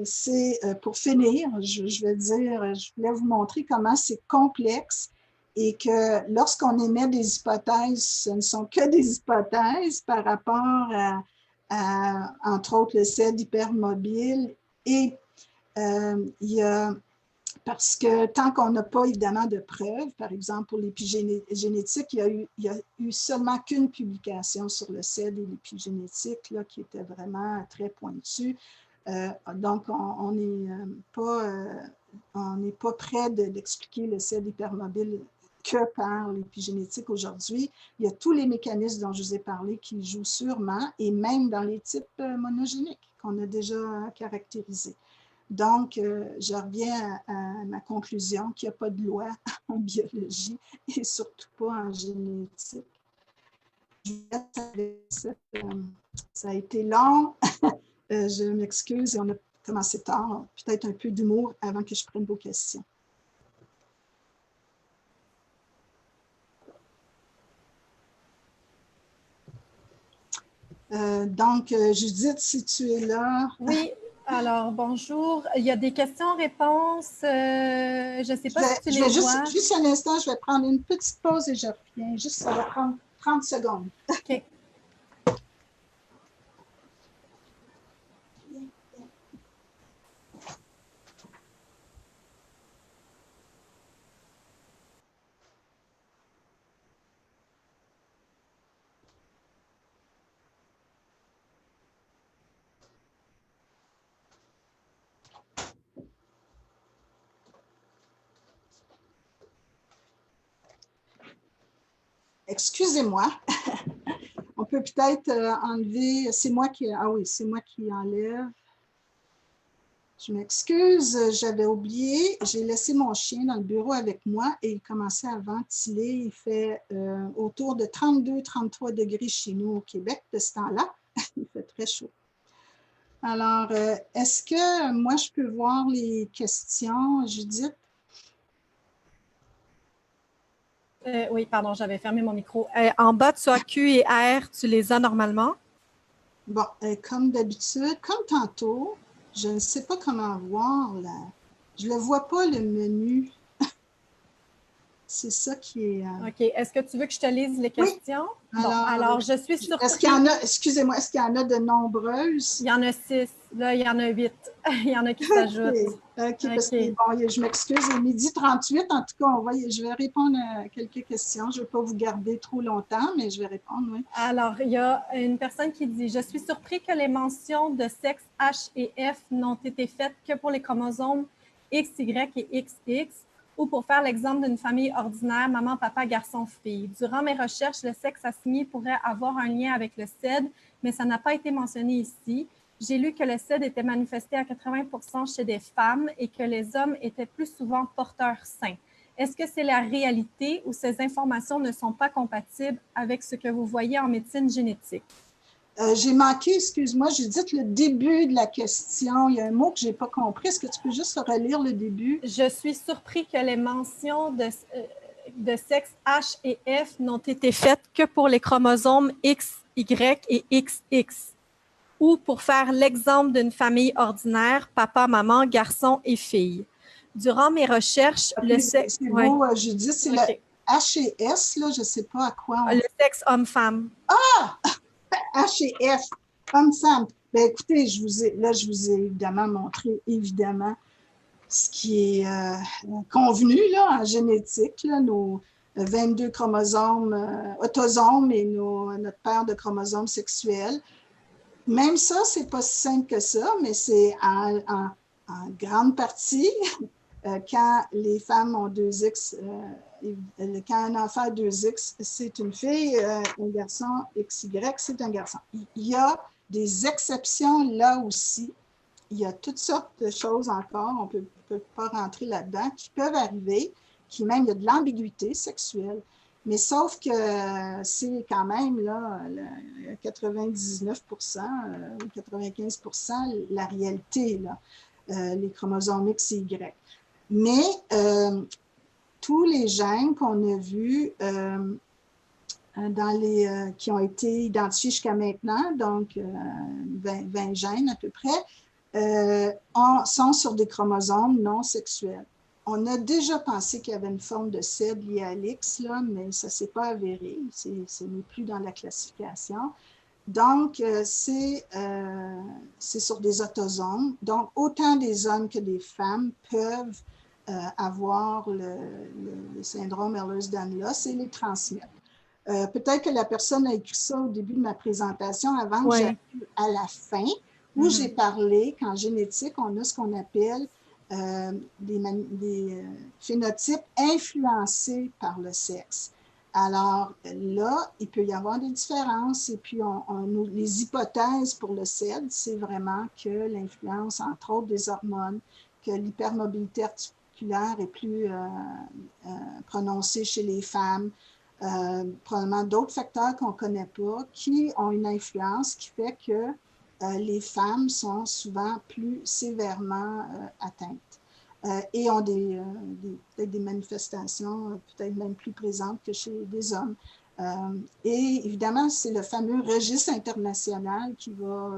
c'est pour finir, je vais dire, je voulais vous montrer comment c'est complexe et que lorsqu'on émet des hypothèses, ce ne sont que des hypothèses par rapport à entre autres, le CED hypermobile et il y a parce que tant qu'on n'a pas évidemment de preuves, par exemple pour l'épigénétique, il y a eu seulement qu'une publication sur le CED et l'épigénétique qui était vraiment très pointue. Donc, on n'est pas prêt d'expliquer le CED hypermobile que par l'épigénétique aujourd'hui. Il y a tous les mécanismes dont je vous ai parlé qui jouent sûrement, et même dans les types monogéniques qu'on a déjà caractérisés. Donc, je reviens à ma conclusion qu'il n'y a pas de loi en biologie et surtout pas en génétique. Ça a été long. Je m'excuse et on a commencé tard. Peut-être un peu d'humour avant que je prenne vos questions. Donc, Judith, si tu es là. Oui, Alors, bonjour. Il y a des questions-réponses. Je ne sais pas si tu Je les vais vois. juste un instant, je vais prendre une petite pause et je reviens. Juste, ça va prendre 30 secondes. OK. Excusez-moi. On peut peut-être enlever. C'est moi qui. Ah oui, c'est moi qui enlève. Je m'excuse, j'avais oublié. J'ai laissé mon chien dans le bureau avec moi et il commençait à ventiler. Il fait autour de 32-33 degrés chez nous au Québec de ce temps-là. Il fait très chaud. Alors, est-ce que moi, je peux voir les questions, Judith? Oui, pardon, j'avais fermé mon micro. En bas, tu as Q et R, tu les as normalement? Bon, comme d'habitude, comme tantôt, je ne sais pas comment voir là. Je ne le vois pas, le menu. C'est ça qui est... OK. Est-ce que tu veux que je te lise les Oui, questions? Bon, alors, je suis est-ce qu'il y surprise. en a, excusez-moi, est-ce qu'il y en a de nombreuses? Il y en a 6. Là, il y en a 8. Il y en a qui s'ajoutent. OK, parce que OK. bon, je m'excuse, il est midi 38. En tout cas, je vais répondre à quelques questions. Je ne vais pas vous garder trop longtemps, mais je vais répondre, oui. Alors, il y a une personne qui dit « Je suis surpris que les mentions de sexe H et F n'ont été faites que pour les chromosomes X, Y et XX ou pour faire l'exemple d'une famille ordinaire, maman, papa, garçon, fille. Durant mes recherches, le sexe assigné pourrait avoir un lien avec le SID, mais ça n'a pas été mentionné ici. J'ai lu que le SID était manifesté à 80% chez des femmes et que les hommes étaient plus souvent porteurs sains. Est-ce que c'est la réalité ou ces informations ne sont pas compatibles avec ce que vous voyez en médecine génétique? J'ai manqué, excuse-moi, j'ai dit le début de la question. Il y a un mot que je n'ai pas compris. Est-ce que tu peux juste relire le début? Je suis surpris que les mentions de sexe H et F n'ont été faites que pour les chromosomes X, Y et XX ou pour faire l'exemple d'une famille ordinaire, papa, maman, garçon et fille. Durant mes recherches, Okay, c'est beau, Judith, c'est le H et S, là, je ne sais pas à quoi on... Le sexe homme-femme. Ah! H et F, homme-femme. Ben, écoutez, je vous ai évidemment montré, évidemment, ce qui est convenu là, en génétique, là, nos 22 chromosomes autosomes et notre paire de chromosomes sexuels. Même ça, c'est pas si simple que ça, mais c'est en grande partie, quand les femmes ont 2X, quand un enfant a 2X, c'est une fille, un garçon, XY, c'est un garçon. Il y a des exceptions là aussi. Il y a toutes sortes de choses encore, on ne peut pas rentrer là-dedans, qui peuvent arriver, qui même, il y a de l'ambiguïté sexuelle. Mais sauf que c'est quand même là, 99% ou 95% la réalité, là, les chromosomes X et Y. Mais tous les gènes qu'on a vus qui ont été identifiés jusqu'à maintenant, donc 20 gènes à peu près, sont sur des chromosomes non sexuels. On a déjà pensé qu'il y avait une forme de SID liée à l'X, mais ça ne s'est pas avéré. Ce n'est plus dans la classification. Donc, c'est sur des autosomes. Donc, autant des hommes que des femmes peuvent avoir le syndrome Ehlers-Danlos et les transmettre. Peut-être que la personne a écrit ça au début de ma présentation avant que j'arrive à la fin, où j'ai parlé qu'en génétique, on a ce qu'on appelle des phénotypes influencés par le sexe. Alors là, il peut y avoir des différences et puis les hypothèses pour le SID, c'est vraiment que l'influence, entre autres, des hormones, que l'hypermobilité articulaire est plus prononcée chez les femmes, probablement d'autres facteurs qu'on ne connaît pas qui ont une influence qui fait que les femmes sont souvent plus sévèrement atteintes et ont peut-être des manifestations peut-être même plus présentes que chez des hommes. Et évidemment, c'est le fameux registre international qui va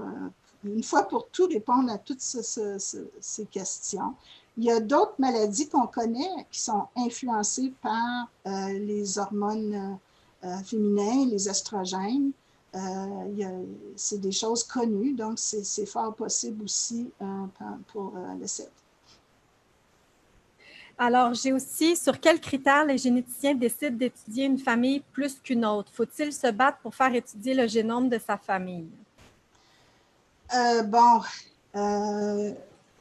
une fois pour tout répondre à toutes ces questions. Il y a d'autres maladies qu'on connaît qui sont influencées par les hormones féminins, les estrogènes. C'est des choses connues, donc c'est fort possible aussi pour le CEP. Alors, j'ai aussi, sur quels critères les généticiens décident d'étudier une famille plus qu'une autre? Faut-il se battre pour faire étudier le génome de sa famille?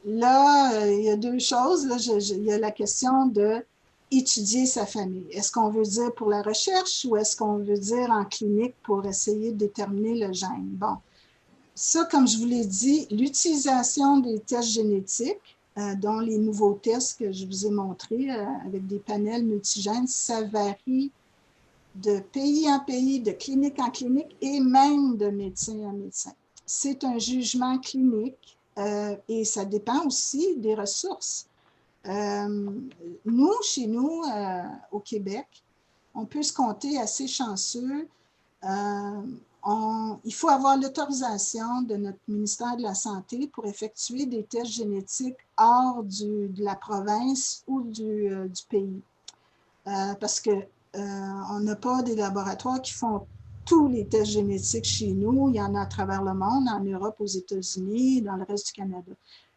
Là, il y a deux choses. Là, il y a la question de étudier sa famille. Est-ce qu'on veut dire pour la recherche ou est-ce qu'on veut dire en clinique pour essayer de déterminer le gène? Bon, ça, comme je vous l'ai dit, l'utilisation des tests génétiques, dont les nouveaux tests que je vous ai montrés avec des panels multigènes, ça varie de pays en pays, de clinique en clinique et même de médecin en médecin. C'est un jugement clinique et ça dépend aussi des ressources. Nous, chez nous, au Québec, on peut se compter assez chanceux. Il faut avoir l'autorisation de notre ministère de la Santé pour effectuer des tests génétiques hors de la province ou du pays. Parce que on n'a pas des laboratoires qui font tous les tests génétiques chez nous. Il y en a à travers le monde, en Europe, aux États-Unis, dans le reste du Canada.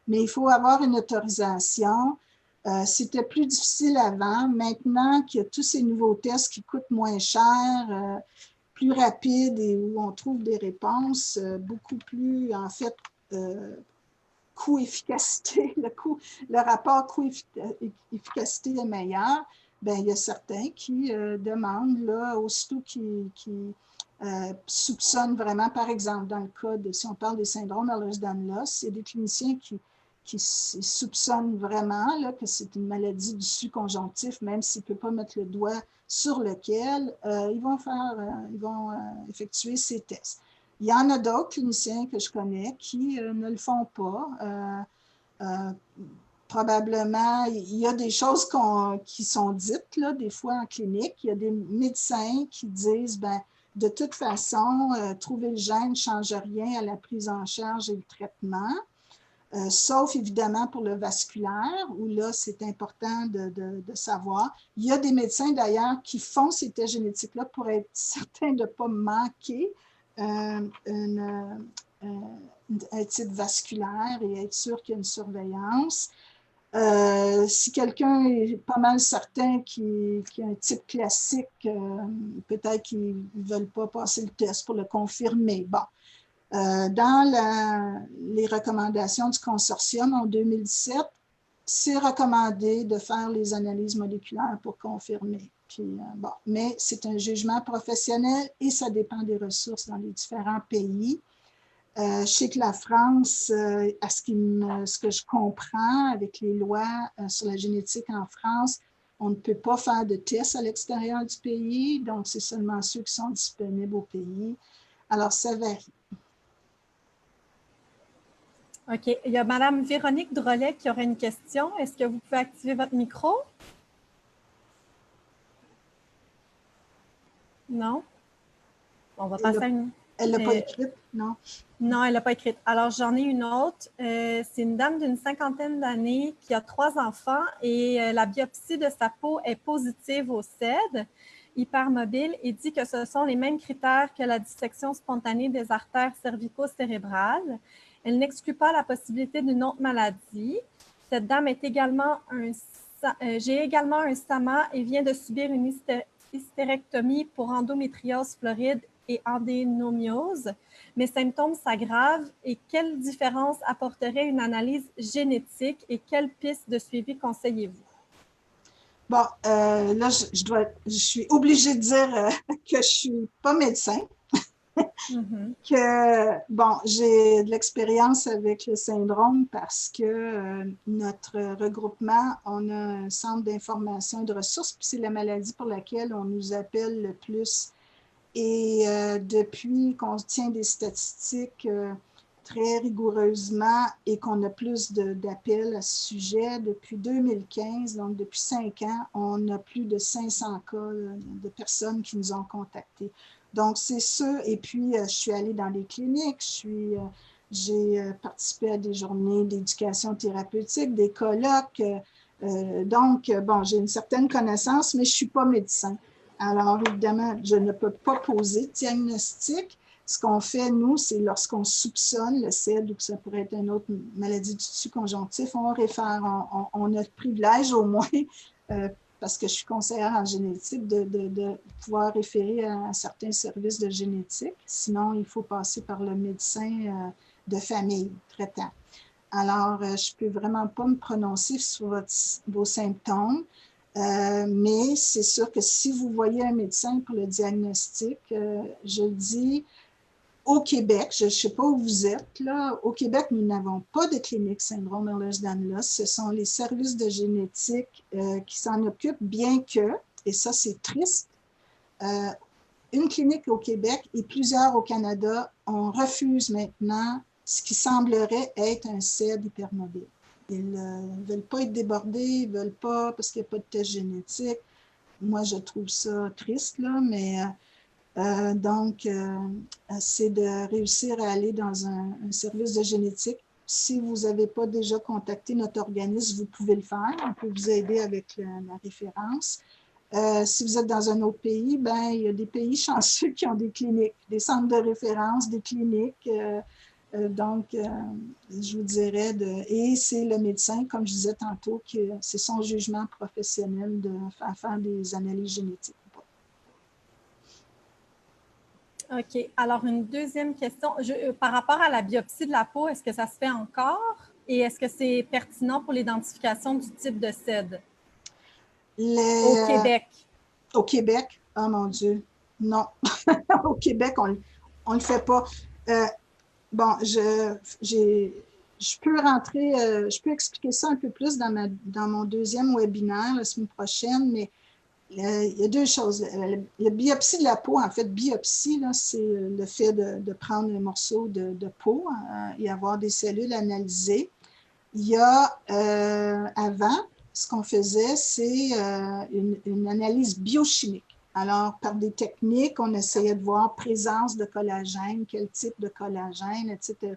Mais il faut avoir une autorisation. C'était plus difficile avant. Maintenant qu'il y a tous ces nouveaux tests qui coûtent moins cher, plus rapides et où on trouve des réponses beaucoup plus, en fait, coût-efficacité, le rapport coût-efficacité est meilleur. Bien, il y a certains qui demandent, là, aussitôt qui soupçonnent vraiment, par exemple, dans le cas de, si on parle des syndromes Ehlers-Danlos, il y a des cliniciens qui soupçonnent vraiment là, que c'est une maladie du su conjonctif, même s'ils ne peuvent pas mettre le doigt sur lequel, ils vont effectuer ces tests. Il y en a d'autres cliniciens que je connais qui ne le font pas. Probablement, il y a des choses qui sont dites, là, des fois en clinique. Il y a des médecins qui disent, ben, de toute façon, trouver le gène ne change rien à la prise en charge et le traitement, sauf évidemment pour le vasculaire, où là, c'est important de savoir. Il y a des médecins d'ailleurs qui font ces tests génétiques-là pour être certains de ne pas manquer un type vasculaire et être sûr qu'il y a une surveillance. Si quelqu'un est pas mal certain qu'il a un type classique, peut-être qu'ils ne veulent pas passer le test pour le confirmer. Bon. Dans les recommandations du consortium en 2017, c'est recommandé de faire les analyses moléculaires pour confirmer. Puis, bon, mais c'est un jugement professionnel et ça dépend des ressources dans les différents pays. Je sais que la France, à ce que je comprends avec les lois sur la génétique en France, on ne peut pas faire de tests à l'extérieur du pays, donc c'est seulement ceux qui sont disponibles au pays. Alors, ça varie. OK. Il y a Mme Véronique Drolet qui aurait une question. Est-ce que vous pouvez activer votre micro? Non? On va passer à une... Elle ne l'a pas écrite, non? Non, elle n'a pas écrite. Alors, j'en ai une autre. C'est une dame d'une 50aine d'années qui a 3 enfants et la biopsie de sa peau est positive au CED, hypermobile, et dit que ce sont les mêmes critères que la dissection spontanée des artères cervico-cérébrales. Elle n'exclut pas la possibilité d'une autre maladie. Cette dame est également j'ai également un SAMA et vient de subir une hystérectomie pour endométriose floride et adénomiose. Mes symptômes s'aggravent et quelle différence apporterait une analyse génétique et quelle piste de suivi conseillez-vous? Bon, là, je suis obligée de dire que je ne suis pas médecin. Bon, j'ai de l'expérience avec le syndrome parce que notre regroupement, on a un centre d'information et de ressources, puis c'est la maladie pour laquelle on nous appelle le plus. Et depuis qu'on tient des statistiques très rigoureusement et qu'on a plus d'appels à ce sujet, depuis 2015, donc depuis 5 ans, on a plus de 500 cas de personnes qui nous ont contactés. Donc, c'est sûr. Et puis, je suis allée dans les cliniques, je suis J'ai participé à des journées d'éducation thérapeutique, des colloques. Donc, bon, j'ai une certaine connaissance, mais je ne suis pas médecin. Alors, évidemment, je ne peux pas poser de diagnostic. Ce qu'on fait, nous, c'est lorsqu'on soupçonne le CED ou que ça pourrait être une autre maladie du tissu conjonctif, on réfère, on a le privilège au moins, parce que je suis conseillère en génétique, de pouvoir référer à certains services de génétique. Sinon, il faut passer par le médecin de famille traitant. Alors, je ne peux vraiment pas me prononcer sur vos symptômes, mais c'est sûr que si vous voyez un médecin pour le diagnostic, je dis au Québec, je ne sais pas où vous êtes, là, au Québec, nous n'avons pas de clinique syndrome Ehlers-Danlos. Ce sont les services de génétique qui s'en occupent, bien que, et ça c'est triste, une clinique au Québec et plusieurs au Canada, on refuse maintenant ce qui semblerait être un CED hypermobile. Ils ne veulent pas être débordés, ils ne veulent pas parce qu'il n'y a pas de test génétique. Moi, je trouve ça triste, là, mais donc, c'est de réussir à aller dans un service de génétique. Si vous n'avez pas déjà contacté notre organisme, vous pouvez le faire. On peut vous aider avec la référence. Si vous êtes dans un autre pays, ben, il y a des pays chanceux qui ont des cliniques, des centres de référence, des cliniques. Donc, je vous dirais, et c'est le médecin, comme je disais tantôt, c'est son jugement professionnel de faire des analyses génétiques. OK. Alors, une deuxième question. Par rapport à la biopsie de la peau, est-ce que ça se fait encore? Et est-ce que c'est pertinent pour l'identification du type de CED? Au Québec. Au Québec? Oh mon Dieu, non. Au Québec, on ne le fait pas. Bon, je peux rentrer, je peux expliquer ça un peu plus dans mon deuxième webinaire la semaine prochaine, mais il y a deux choses. La biopsie de la peau, en fait, biopsie, c'est le fait de prendre un morceau de peau et avoir des cellules analysées. Il y a, avant, ce qu'on faisait, c'est une analyse biochimique. Alors, par des techniques, on essayait de voir présence de collagène, quel type de collagène, etc.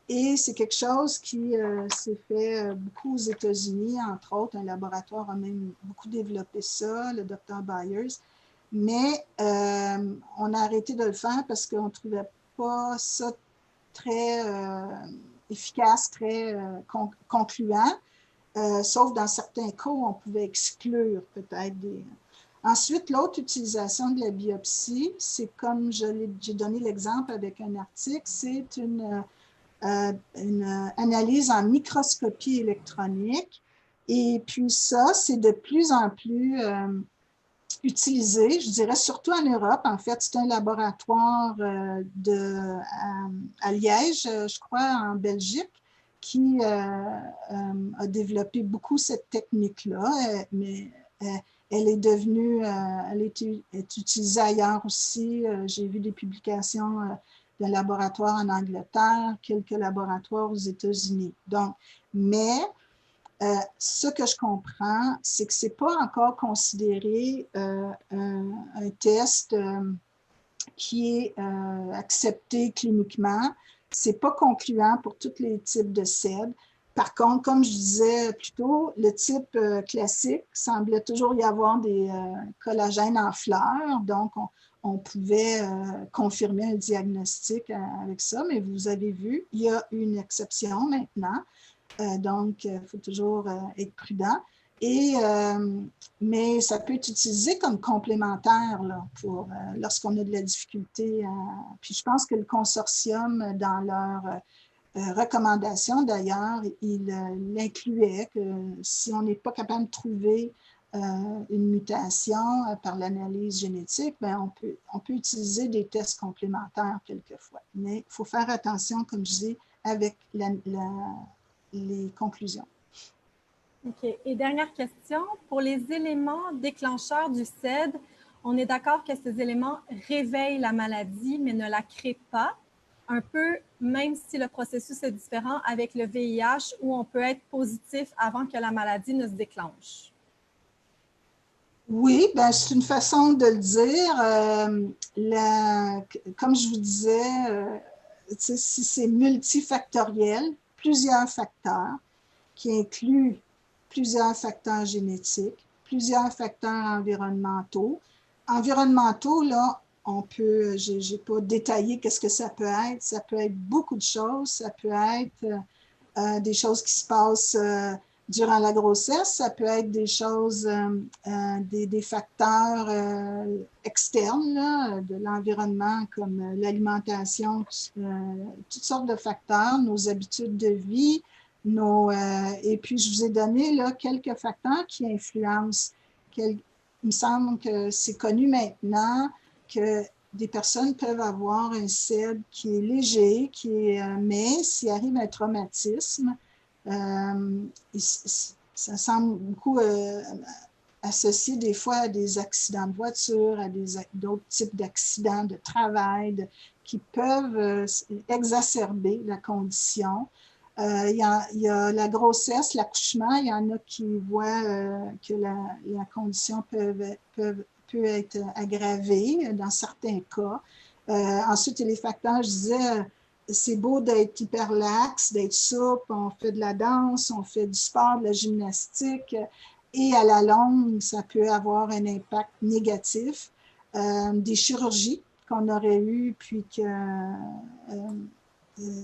Et c'est quelque chose qui s'est fait beaucoup aux États-Unis, entre autres. Un laboratoire a même beaucoup développé ça, le Dr. Byers. Mais on a arrêté de le faire parce qu'on ne trouvait pas ça très efficace, très concluant, sauf dans certains cas où on pouvait exclure peut-être des... Ensuite, l'autre utilisation de la biopsie, c'est comme j'ai donné l'exemple avec un article, c'est une analyse en microscopie électronique. Et puis ça, c'est de plus en plus utilisé, je dirais surtout en Europe. En fait, c'est un laboratoire à Liège, je crois, en Belgique, qui a développé beaucoup cette technique-là, mais elle est devenue, elle est utilisée ailleurs aussi. J'ai vu des publications d'un laboratoire en Angleterre, quelques laboratoires aux États-Unis. Donc, mais ce que je comprends, c'est que ce n'est pas encore considéré un test qui est accepté cliniquement. Ce n'est pas concluant pour tous les types de CED. Par contre, comme je disais plus tôt, le type classique semblait toujours y avoir des collagènes en fleurs, donc on pouvait confirmer un diagnostic avec ça, mais vous avez vu, il y a une exception maintenant. Donc, il faut toujours être prudent. Mais ça peut être utilisé comme complémentaire là, pour lorsqu'on a de la difficulté. Puis je pense que le consortium, dans leurs recommandations d'ailleurs, il incluait que si on n'est pas capable de trouver une mutation par l'analyse génétique, bien, on peut utiliser des tests complémentaires quelquefois. Mais il faut faire attention, comme je dis, avec les conclusions. OK. Et dernière question, pour les éléments déclencheurs du CED, on est d'accord que ces éléments réveillent la maladie, mais ne la créent pas, un peu, même si le processus est différent avec le VIH, où on peut être positif avant que la maladie ne se déclenche. Oui, ben, c'est une façon de le dire. Comme je vous disais, si c'est multifactoriel, plusieurs facteurs qui incluent plusieurs facteurs génétiques, plusieurs facteurs environnementaux. Environnementaux, là, on peut, je n'ai pas détaillé qu'est-ce que ça peut être. Ça peut être beaucoup de choses. Ça peut être des choses qui se passent durant la grossesse. Ça peut être des choses, des facteurs externes là, de l'environnement comme l'alimentation, toutes sortes de facteurs, nos habitudes de vie, et puis je vous ai donné là, quelques facteurs qui influencent. Il me semble que c'est connu maintenant que des personnes peuvent avoir un CED qui est léger, mais s'il arrive un traumatisme, ça semble beaucoup associé des fois à des accidents de voiture, à d'autres types d'accidents de travail qui peuvent exacerber la condition. Il y a la grossesse, l'accouchement, il y en a qui voient que la condition peut être aggravée dans certains cas. Ensuite, il y a les facteurs, je disais, c'est beau d'être hyper laxe, d'être souple, on fait de la danse, on fait du sport, de la gymnastique, et à la longue, ça peut avoir un impact négatif. Des chirurgies qu'on aurait eues, puis que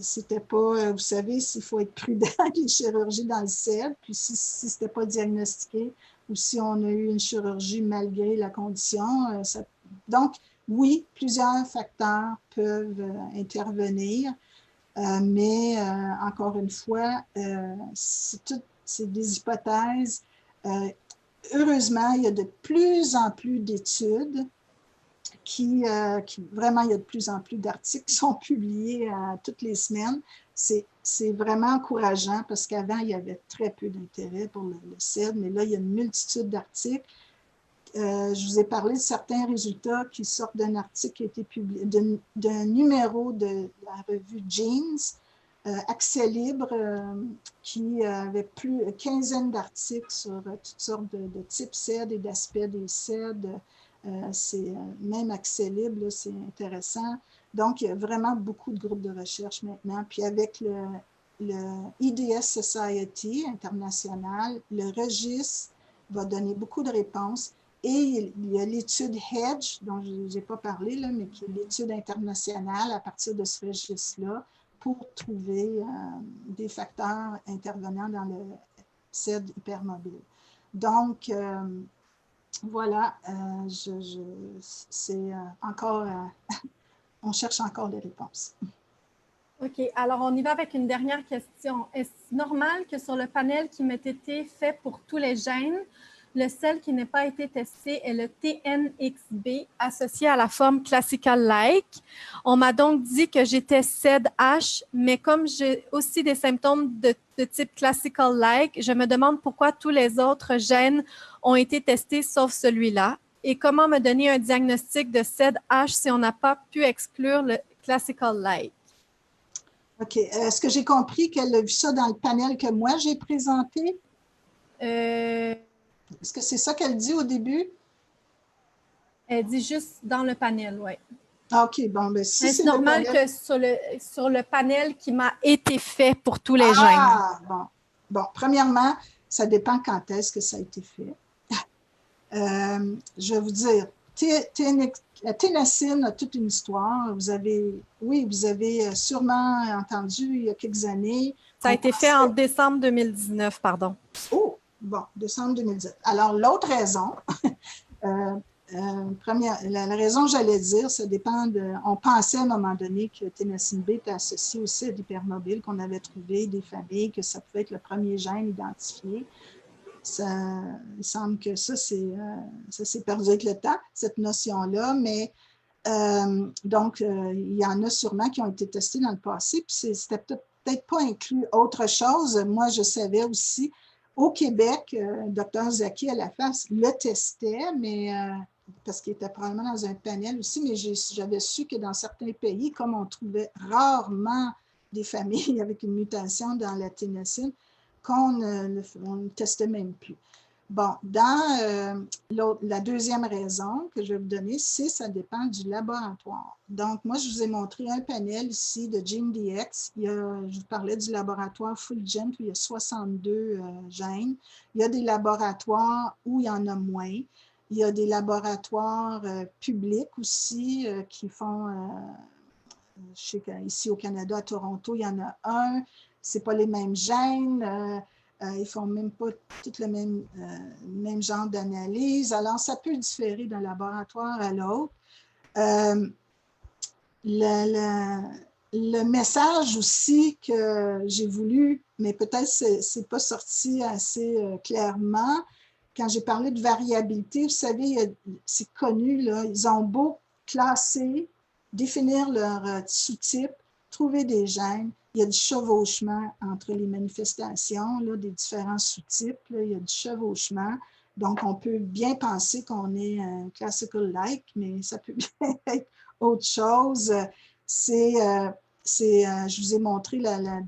c'était pas, vous savez, il faut être prudent avec les chirurgies dans le CED, puis si c'était pas diagnostiqué ou si on a eu une chirurgie malgré la condition. Donc, oui, plusieurs facteurs peuvent intervenir, mais encore une fois, c'est des hypothèses. Heureusement, il y a de plus en plus d'études vraiment, il y a de plus en plus d'articles qui sont publiés toutes les semaines. C'est vraiment encourageant parce qu'avant, il y avait très peu d'intérêt pour le CED, mais là, il y a une multitude d'articles. Je vous ai parlé de certains résultats qui sortent d'un article qui a été publié, d'un numéro de la revue Genes, Accès libre, qui avait une quinzaine d'articles sur toutes sortes de types CED et d'aspects des CED. Même Accès libre, c'est intéressant. Donc, il y a vraiment beaucoup de groupes de recherche maintenant. Puis avec le IDS Society international, le registre va donner beaucoup de réponses. Et il y a l'étude HEDGE, dont je n'ai pas parlé, là, mais qui est l'étude internationale à partir de ce registre-là pour trouver des facteurs intervenant dans le CED hypermobile. Donc, voilà, c'est encore, on cherche encore des réponses. OK, alors on y va avec une dernière question. Est-ce normal que sur le panel qui m'a été fait pour tous les gènes, le seul qui n'a pas été testé est le TNXB associé à la forme classical-like? On m'a donc dit que j'étais CED-H, mais comme j'ai aussi des symptômes de type classical-like, je me demande pourquoi tous les autres gènes ont été testés sauf celui-là. Et comment me donner un diagnostic de CED-H si on n'a pas pu exclure le classical-like? OK. Est-ce que j'ai compris qu'elle a vu ça dans le panel que moi j'ai présenté? Est-ce que c'est ça qu'elle dit au début? Elle dit juste dans le panel, oui. OK, bon, ben si c'est normal panel... que sur le panel qui m'a été fait pour tous les gènes. Ah, bon. Bon, premièrement, ça dépend quand est-ce que ça a été fait. Je vais vous dire, la ténacine a toute une histoire. Vous avez sûrement entendu il y a quelques années. Ça a été fait en décembre 2019, pardon. Oh, bon, décembre 2019. Alors, l'autre raison, la raison que j'allais dire, ça dépend de... On pensait à un moment donné que ténacine B était associée aussi à l'hypermobile, qu'on avait trouvé des familles, que ça pouvait être le premier gène identifié. Il semble que ça s'est perdu avec le temps, cette notion-là, mais donc, il y en a sûrement qui ont été testés dans le passé, puis c'était peut-être pas inclus autre chose. Moi, je savais aussi, au Québec, Dr Zaki à la face le testait, mais parce qu'il était probablement dans un panel aussi, mais j'avais su que dans certains pays, comme on trouvait rarement des familles avec une mutation dans la ténacine, qu'on ne testait même plus. Bon, dans la deuxième raison que je vais vous donner, c'est ça dépend du laboratoire. Donc, moi, je vous ai montré un panel ici de GeneDx. Je vous parlais du laboratoire Fulgent où il y a 62 gènes. Il y a des laboratoires où il y en a moins. Il y a des laboratoires publics aussi qui font, je sais qu'ici au Canada, à Toronto, il y en a un. Ce n'est pas les mêmes gènes. Ils ne font même pas tout le même genre d'analyse. Alors, ça peut différer d'un laboratoire à l'autre. Le message aussi que j'ai voulu, mais peut-être ce n'est pas sorti assez clairement, quand j'ai parlé de variabilité, vous savez, c'est connu, là, ils ont beau classer, définir leur sous-type, trouver des gènes, il y a du chevauchement entre les manifestations là, des différents sous-types, il y a du chevauchement. Donc, on peut bien penser qu'on est un classical-like, mais ça peut bien être autre chose. Je vous ai montré la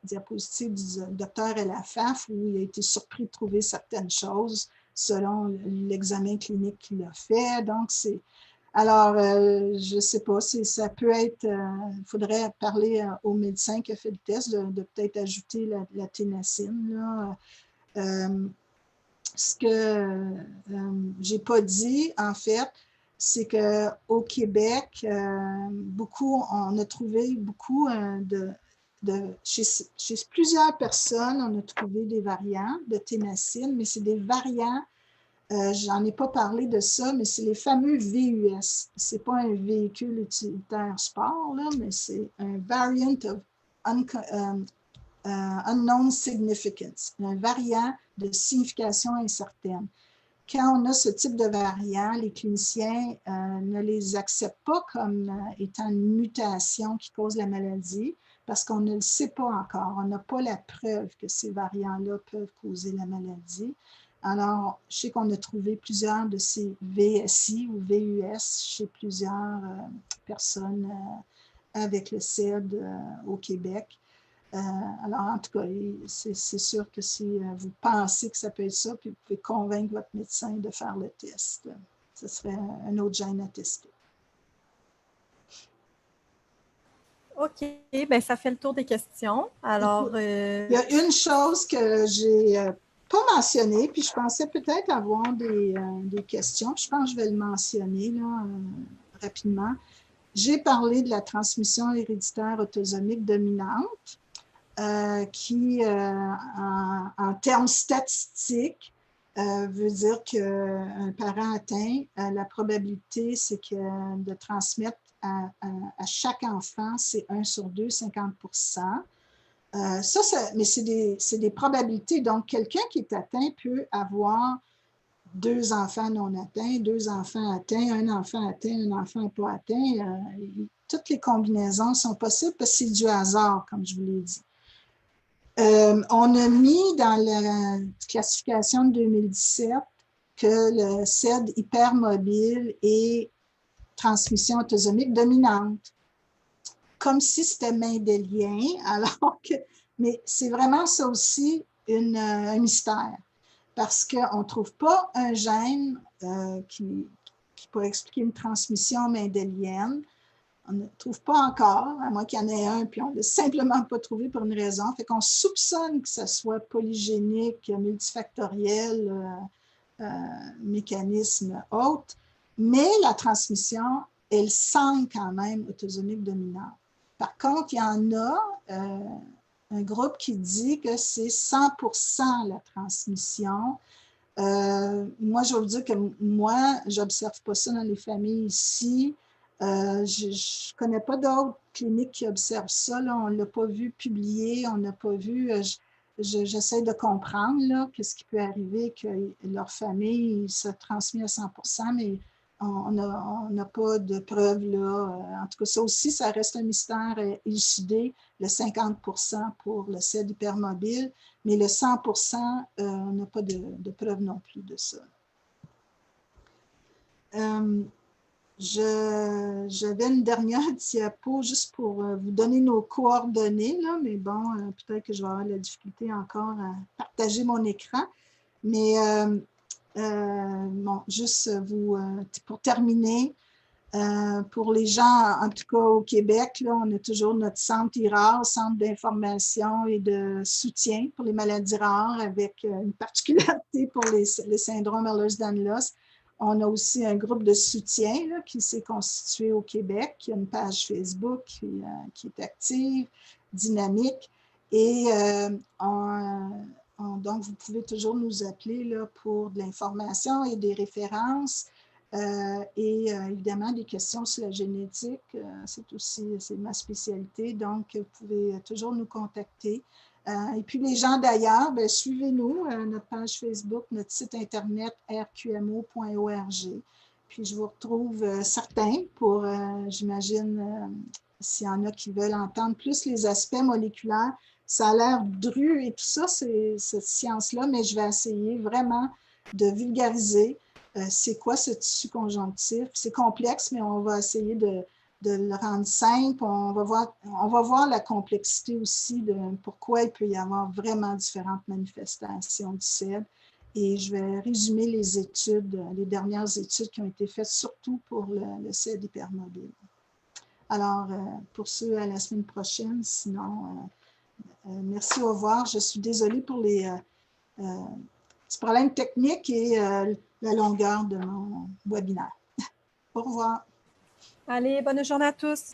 diapositive du docteur Elafaf où il a été surpris de trouver certaines choses selon l'examen clinique qu'il a fait. Donc, alors, je ne sais pas, ça peut être, il faudrait parler au médecin qui a fait le test de peut-être ajouter la ténacine. Là. Ce que je n'ai pas dit, en fait, c'est qu'au Québec, on a trouvé beaucoup chez plusieurs personnes, on a trouvé des variants de ténacine, mais c'est des variants, j'en ai pas parlé de ça, mais c'est les fameux VUS. Ce n'est pas un véhicule utilitaire sport, là, mais c'est un variant of unknown significance, un variant de signification incertaine. Quand on a ce type de variant, les cliniciens ne les acceptent pas comme étant une mutation qui cause la maladie parce qu'on ne le sait pas encore. On n'a pas la preuve que ces variants-là peuvent causer la maladie. Alors, je sais qu'on a trouvé plusieurs de ces VSI ou VUS chez plusieurs personnes avec le CED au Québec. Alors, en tout cas, c'est sûr que si vous pensez que ça peut être ça, puis vous pouvez convaincre votre médecin de faire le test. Ce serait un autre gène à tester. OK, bien, ça fait le tour des questions. Alors, il y a une chose que j'ai pas mentionnée, puis je pensais peut-être avoir des questions. Je pense que je vais le mentionner là, rapidement. J'ai parlé de la transmission héréditaire autosomique dominante. Qui, en termes statistiques, veut dire qu'un parent atteint, la probabilité, c'est que de transmettre à chaque enfant, c'est 1 sur 2, 50%. Mais c'est des probabilités. Donc, quelqu'un qui est atteint peut avoir 2 enfants non atteints, 2 enfants atteints, un enfant atteint, un enfant pas atteint. Toutes les combinaisons sont possibles parce que c'est du hasard, comme je vous l'ai dit. On a mis dans la classification de 2017 que le CED hypermobile est transmission autosomique dominante, comme si c'était mendélien, alors que, mais c'est vraiment ça aussi un mystère, parce qu'on ne trouve pas un gène qui pourrait expliquer une transmission mendélienne. On ne trouve pas encore, à moins qu'il y en ait un, puis on ne l'a simplement pas trouvé pour une raison. Fait qu'on soupçonne que ce soit polygénique, multifactoriel, mécanisme autre, mais la transmission, elle semble quand même autosomique dominante. Par contre, il y en a un groupe qui dit que c'est 100% la transmission. Moi, je vais vous dire que moi, je n'observe pas ça dans les familles ici. Je ne connais pas d'autres cliniques qui observent ça. Là. On ne l'a pas vu publié, on n'a pas vu. J'essaie de comprendre qu'est-ce qui peut arriver, que leur famille se transmet à 100%, mais on n'a pas de preuves là. En tout cas, ça aussi, ça reste un mystère élucidé, le 50% pour le CED hypermobile, mais le 100%, on n'a pas de preuves non plus de ça. J'avais une dernière diapo juste pour vous donner nos coordonnées, là, mais bon, peut-être que je vais avoir la difficulté encore à partager mon écran. Mais bon, juste pour terminer, pour les gens, en tout cas au Québec, là, on a toujours notre centre IRAR, Centre d'information et de soutien pour les maladies rares, avec une particularité pour les syndromes Ehlers-Danlos. On a aussi un groupe de soutien là, qui s'est constitué au Québec, qui a une page Facebook qui est active, dynamique. Et donc, vous pouvez toujours nous appeler là, pour de l'information et des références. Évidemment, des questions sur la génétique, c'est ma spécialité, donc vous pouvez toujours nous contacter. Et puis les gens d'ailleurs, suivez-nous, notre page Facebook, notre site internet rqmo.org. Puis je vous retrouve certains pour, j'imagine, s'il y en a qui veulent entendre plus les aspects moléculaires. Ça a l'air dru et tout ça, cette science-là, mais je vais essayer vraiment de vulgariser c'est quoi ce tissu conjonctif. C'est complexe, mais on va essayer de le rendre simple. On va voir la complexité aussi de pourquoi il peut y avoir vraiment différentes manifestations du CED. Et je vais résumer les études, les dernières études qui ont été faites, surtout pour le CED hypermobile. Alors, pour ceux à la semaine prochaine, sinon, merci, au revoir. Je suis désolée pour les petits problèmes techniques et la longueur de mon webinaire. Au revoir. Allez, bonne journée à tous.